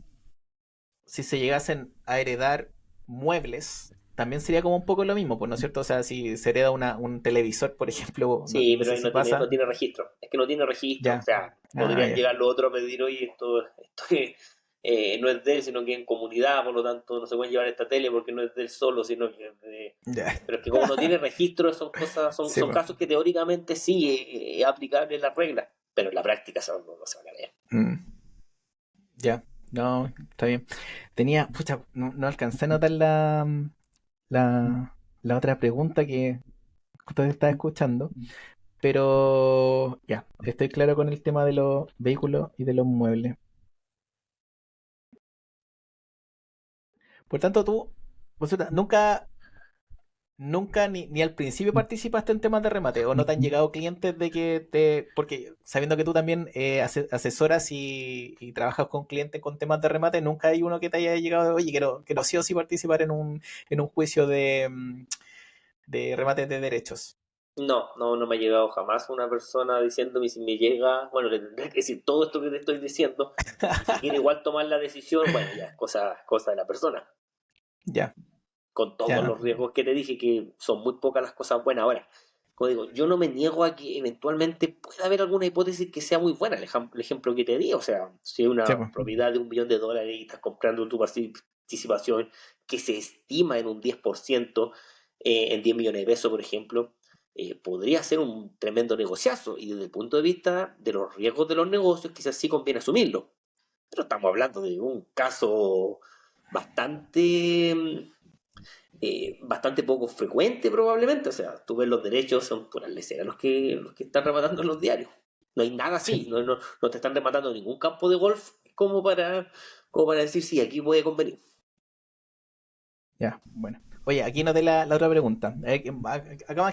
si se llegasen a heredar muebles, también sería como un poco lo mismo, pues, ¿no es cierto? O sea, si se hereda un televisor, por ejemplo, no, Sí, no pero sé ahí si no pasa. tiene registro. Es que no tiene registro. O Ya. sea, Ah, podrían ya. llegar los otros a pedir, oye, esto no es de él, sino que en comunidad, por lo tanto no se puede llevar esta tele porque no es de él solo, sino que es de. Ya. Pero es que como no tiene registro, son cosas, son, Sí, son pues. casos que teóricamente sí es aplicable la regla, pero en la práctica eso no se van a ver. Mm, ya. No, está bien. Tenía, pucha, no alcancé a notar la otra pregunta que justo estaba escuchando, pero ya, estoy claro con el tema de los vehículos y de los muebles. Por tanto, tú, consulta, nunca ni al principio participaste en temas de remate o no te han llegado clientes de que te. Porque sabiendo que tú también asesoras y trabajas con clientes con temas de remate, nunca hay uno que te haya llegado de, oye, quiero sí o sí participar en un juicio de remate de derechos. No, no, no me ha llegado jamás una persona diciéndome. Si me llega, bueno, le tendré que decir todo esto que te estoy diciendo, y si quiere igual tomar la decisión, bueno, ya es cosa de la persona, Ya, con todos ya, los riesgos que te dije, que son muy pocas las cosas buenas. Ahora, como digo, yo no me niego a que eventualmente pueda haber alguna hipótesis que sea muy buena. El ejemplo que te di, o sea, si hay sí, una pues, propiedad de $1 millón y estás comprando tu participación que se estima en un 10%, en 10 millones de pesos, por ejemplo, podría ser un tremendo negociazo. Y desde el punto de vista de los riesgos de los negocios, quizás sí conviene asumirlo. Pero estamos hablando de un caso bastante bastante poco frecuente probablemente. O sea, tú ves los derechos, son puras leceras los que están rematando en los diarios. No hay nada así, sí, no te están rematando ningún campo de golf como para decir, sí, aquí puede convenir. ya, bueno. Oye, aquí noté la otra pregunta. Acá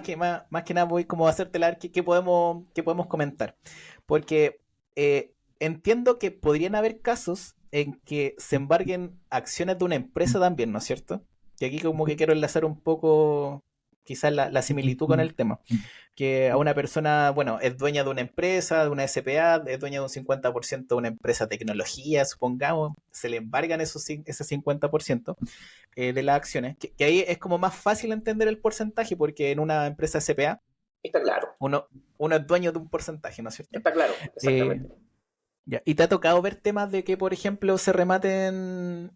más que nada voy como a hacerte la qué podemos comentar. Porque entiendo que podrían haber casos en que se embarguen acciones de una empresa también, ¿no es cierto? Y aquí como que quiero enlazar un poco quizás la similitud con el tema. Que a una persona, bueno, es dueña de una empresa, de una SPA, es dueña de un 50% de una empresa de tecnología, supongamos, se le embargan ese 50% de las acciones, que ahí es como más fácil entender el porcentaje, porque en una empresa SPA Está claro, uno es dueño de un porcentaje, ¿no es cierto? está claro, Eh, exactamente. ya. ¿Y te ha tocado ver temas de que, por ejemplo, se rematen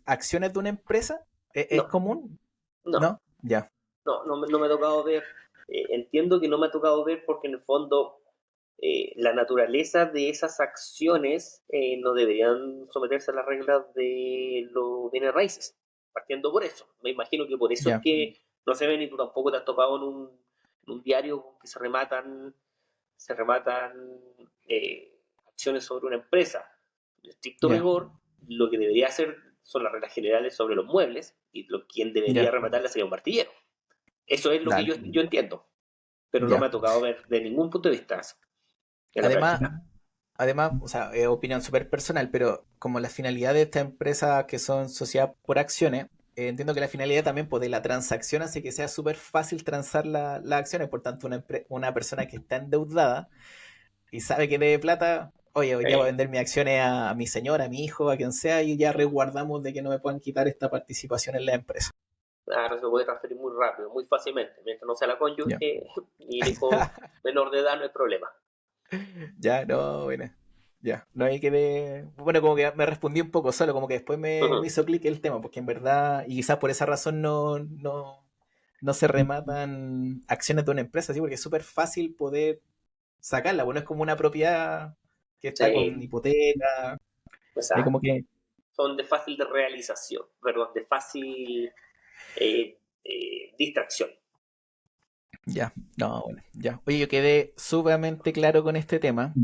acciones de una empresa? ¿Es No, común? no, ¿No? Ya, no me ha tocado ver. Entiendo que no me ha tocado ver porque en el fondo la naturaleza de esas acciones no deberían someterse a las reglas de los bienes raíces, partiendo por eso. Me imagino que por eso es ya, que no se ven y tú tampoco te has tocado en un diario que se rematan acciones sobre una empresa. En estricto ya, rigor, lo que debería hacer son las reglas generales sobre los muebles y quien debería ya, rematarla sería un martillero. Eso es lo que dale, yo entiendo, pero no me ya. ha tocado ver de ningún punto de vista eso, en la Además, práctica. además, o sea, es opinión súper personal, pero como la finalidad de estas empresas que son sociedad por acciones, entiendo que la finalidad también pues, de la transacción hace que sea súper fácil transar las acciones. Por tanto, una persona que está endeudada y sabe que debe plata, oye, hoy día voy a Eh, vender mis acciones a mi señora, a mi hijo, a quien sea, y ya resguardamos de que no me puedan quitar esta participación en la empresa. Claro, se puede transferir muy rápido, muy fácilmente. Mientras no sea la Ya, cónyuge y el hijo menor de edad, no hay problema. ya, no, bueno. Ya, no hay que de... Bueno, como que me respondí un poco solo, como que después me Ujú. hizo clic el tema, porque en verdad, y quizás por esa razón no se rematan acciones de una empresa, ¿sí? Porque es súper fácil poder sacarla, bueno, es como una propiedad que está con Sí, hipoteca, es como exacto. que, Son de fácil de realización, perdón, de fácil distracción. ya, no, bueno, ya. Oye, yo quedé sumamente claro con este tema.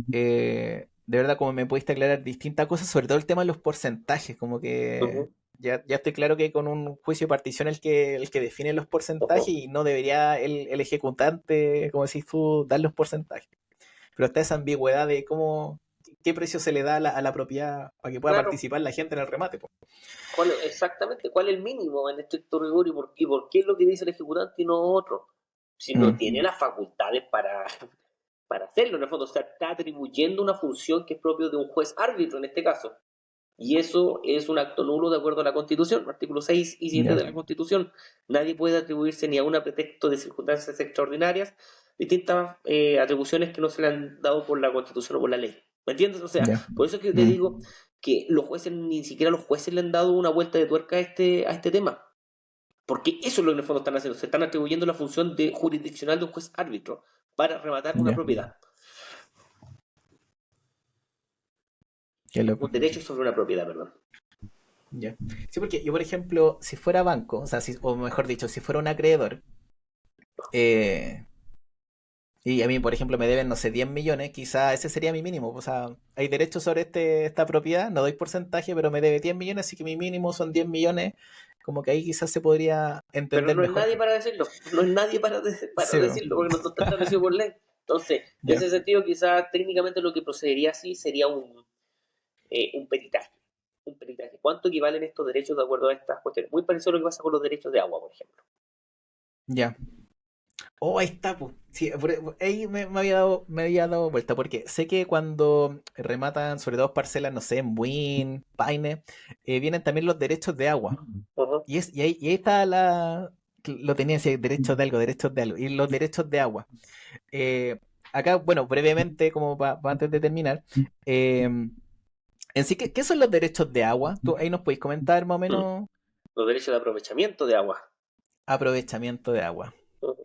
De verdad, como me pudiste aclarar distintas cosas, sobre todo el tema de los porcentajes, como que Ujú, ya estoy claro que con un juicio de partición el que define los porcentajes ujú. y no debería el ejecutante, como decís tú, dar los porcentajes. Pero está esa ambigüedad de qué precio se le da a la propiedad para que pueda Claro, participar la gente en el remate, po. exactamente, ¿cuál es el mínimo en estricto rigor y por qué es lo que dice el ejecutante y no otro? Si no tiene Mm, las facultades para hacerlo, en el fondo, o sea, está atribuyendo una función que es propio de un juez árbitro en este caso. Y eso es un acto nulo de acuerdo a la Constitución, artículo 6 y 7 ya, de la Constitución. Nadie puede atribuirse ni a un pretexto de circunstancias extraordinarias distintas atribuciones que no se le han dado por la Constitución o por la ley. ¿Me entiendes? O sea, ya. por eso es que te Mm, digo que los jueces, ni siquiera los jueces le han dado una vuelta de tuerca a este tema. Porque eso es lo que en el fondo están haciendo. Se están atribuyendo la función de jurisdiccional de un juez árbitro para rematar una ya, propiedad, qué loco. un derecho sobre una propiedad, perdón. Ya. Sí, porque yo, por ejemplo, si fuera banco, o sea, o mejor dicho, si fuera un acreedor, eh, y a mí, por ejemplo, me deben, no sé, 10 millones, quizá ese sería mi mínimo. O sea, hay derechos sobre esta propiedad, no doy porcentaje, pero me debe 10 millones, así que mi mínimo son 10 millones. Como que ahí quizás se podría Pero entender no es mejor. nadie para decirlo, no es nadie para Sí, bo. decirlo, porque no está establecido por ley. Entonces, en Ya, ese sentido, quizás técnicamente lo que procedería así sería un peritaje. Un peritaje. ¿Cuánto equivalen estos derechos de acuerdo a estas cuestiones? Muy parecido a lo que pasa con los derechos de agua, por ejemplo. ya. Oh, ahí está, pues. Sí, ahí me había dado vuelta, porque sé que cuando rematan, sobre todo parcelas, no sé, en Buin, Paine, vienen también los derechos de agua. Ujú. Y ahí está lo tenía así, derechos de algo, y los derechos de agua. Eh, Acá, bueno, brevemente, como antes de terminar, eh, en sí, ¿qué son los derechos de agua? ¿Tú ahí nos podéis comentar más o Mm. menos Los derechos de aprovechamiento de agua. aprovechamiento de agua? Ujú.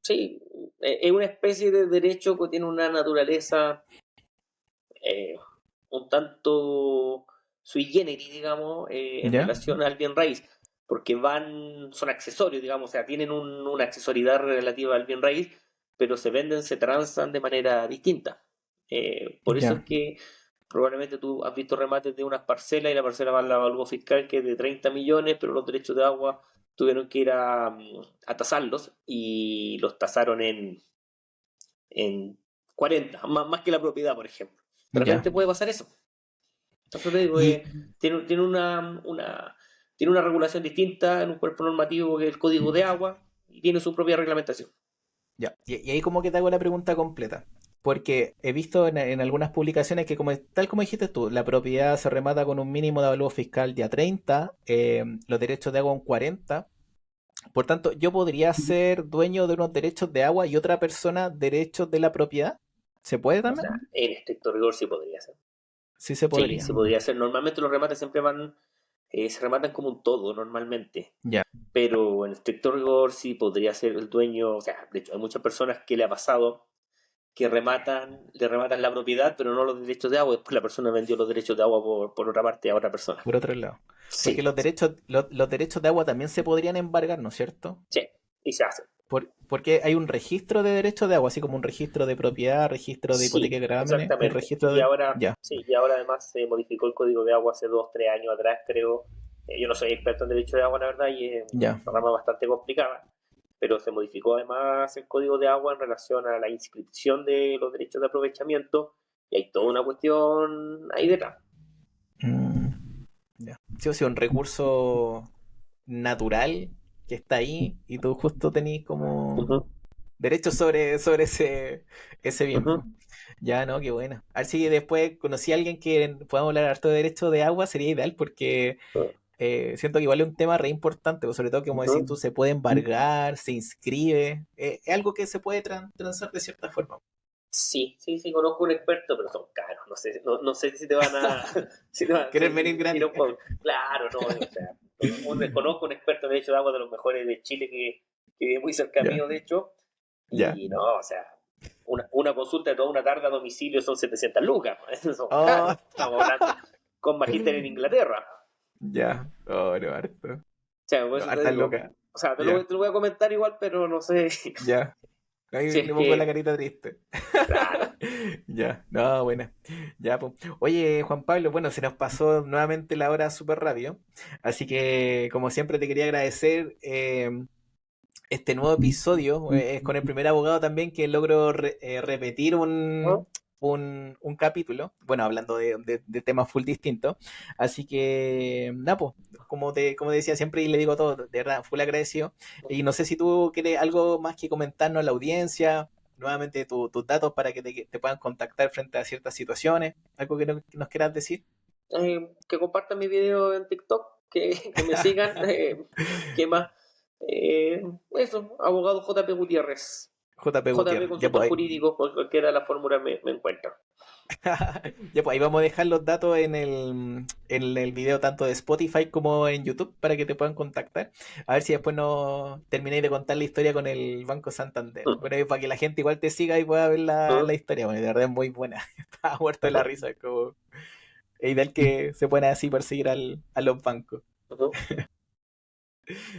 Sí, es una especie de derecho que tiene una naturaleza eh, un tanto sui generis, digamos, en ¿Ya? relación al bien raíz, porque son accesorios, digamos, o sea, tienen una accesoriedad relativa al bien raíz, pero se venden, se transan de manera distinta. Por eso es Ya. que probablemente tú has visto remates de unas parcelas y la parcela va a la evaluación fiscal que es de 30 millones, pero los derechos de agua tuvieron que ir a tasarlos y los tasaron en 40, más que la propiedad, por ejemplo. De Ya. repente puede pasar eso. Entonces te digo, Y, tiene tiene una regulación distinta en un cuerpo normativo que el Código de Agua y tiene su propia reglamentación. ya. Y ahí como que te hago la pregunta completa. Porque he visto en algunas publicaciones que, como, tal como dijiste tú, la propiedad se remata con un mínimo de avalúo fiscal día 30, los derechos de agua un 40. Por tanto, yo podría ser dueño de unos derechos de agua y otra persona derechos de la propiedad. ¿Se puede O también? sea, en estricto rigor sí podría ser. Sí se Sí, podría. sí podría ser. Normalmente los remates siempre se rematan como un todo, normalmente. Ya. Pero en estricto rigor sí podría ser el dueño. O sea, de hecho, hay muchas personas que le ha pasado que le rematan la propiedad, pero no los derechos de agua. Después la persona vendió los derechos de agua por otra parte a otra persona. Por otro lado. Porque Sí, los derechos, los derechos de agua también se podrían embargar, ¿no es cierto? sí, y se hace. Porque hay un registro de derechos de agua, así como un registro de propiedad, registro de hipoteca Sí, y gravámenes, hay exactamente. registro de... Ya. Y ahora además se modificó el Código de Agua hace 2, 3 años atrás, creo. Yo no soy experto en derecho de agua, la verdad, y es Ya. una rama bastante complicada, pero se modificó además el Código de Agua en relación a la inscripción de los derechos de aprovechamiento, y hay toda una cuestión ahí detrás. Ya. Sí, o sea, un recurso natural que está ahí y tú justo tenés como Ujú, derechos sobre ese bien. ujú. Ya, no, qué bueno. A ver si después conocí a alguien que podamos hablar harto de derecho de agua, sería ideal porque siento que igual es un tema re importante, pues, sobre todo que como decís Ujú. tú, se puede embargar, se inscribe, es algo que se puede transar de cierta forma. Sí, sí, sí, conozco un experto, pero son caros. No sé si te van a. Si te van, ¿Quieres venir si gratis? no claro, no, o sea, conozco un experto en derecho de agua de los mejores de Chile que vive muy cerca Ya, mío, de hecho, ya. y no, o sea, una consulta de toda una tarde a domicilio son 700 lucas, son Oh, caros. Estamos hablando con magíster en Inglaterra. ya. Oh, no, harto. O sea, por No, eso te hartas digo, locas. o sea, Ya, te lo voy a comentar igual, pero no sé ya. si Ahí es le pongo la que, carita triste. claro. Ya, no, buena. Ya, pues. Oye, Juan Pablo, bueno, se nos pasó nuevamente la hora súper rápido. Así que, como siempre, te quería agradecer este nuevo episodio. Es con el primer abogado también que logro repetir ¿No? un capítulo. Bueno, hablando de temas full distintos. Así que, nada, pues, como te decía siempre y le digo todo, de verdad, full agradecido. Y no sé si tú quieres algo más que comentarnos a la audiencia. Nuevamente tus datos para que te puedan contactar frente a ciertas situaciones. ¿Algo que nos quieras decir? Que compartan mi video en TikTok, que me sigan, ¿qué más? Eso, abogado JP Gutiérrez. JP JP Gutiérrez. Ya consultor pues, jurídico, por cualquiera de las fórmulas me encuentra. ya pues ahí vamos a dejar los datos en el video tanto de Spotify como en YouTube para que te puedan contactar. A ver si después no terminéis de contar la historia con el Banco Santander. Bueno, y para que la gente igual te siga y pueda ver la historia. Bueno, de verdad es muy buena. Estaba muerto de la risa. Es ideal que se puedan así perseguir a los bancos.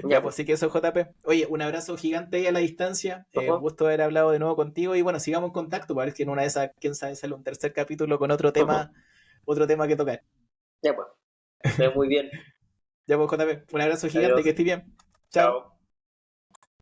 Ya, Ya, pues. pues sí que eso, JP. Oye, un abrazo gigante ahí a la distancia. Un Ujú, gusto haber hablado de nuevo contigo. Y bueno, sigamos en contacto para ver si en una de esas, quién sabe, sale un tercer capítulo con ujú. otro tema que tocar. Ya, pues. Que estés muy bien. Ya pues, JP, un abrazo gigante, que Adiós. estés bien. Chao. Chao.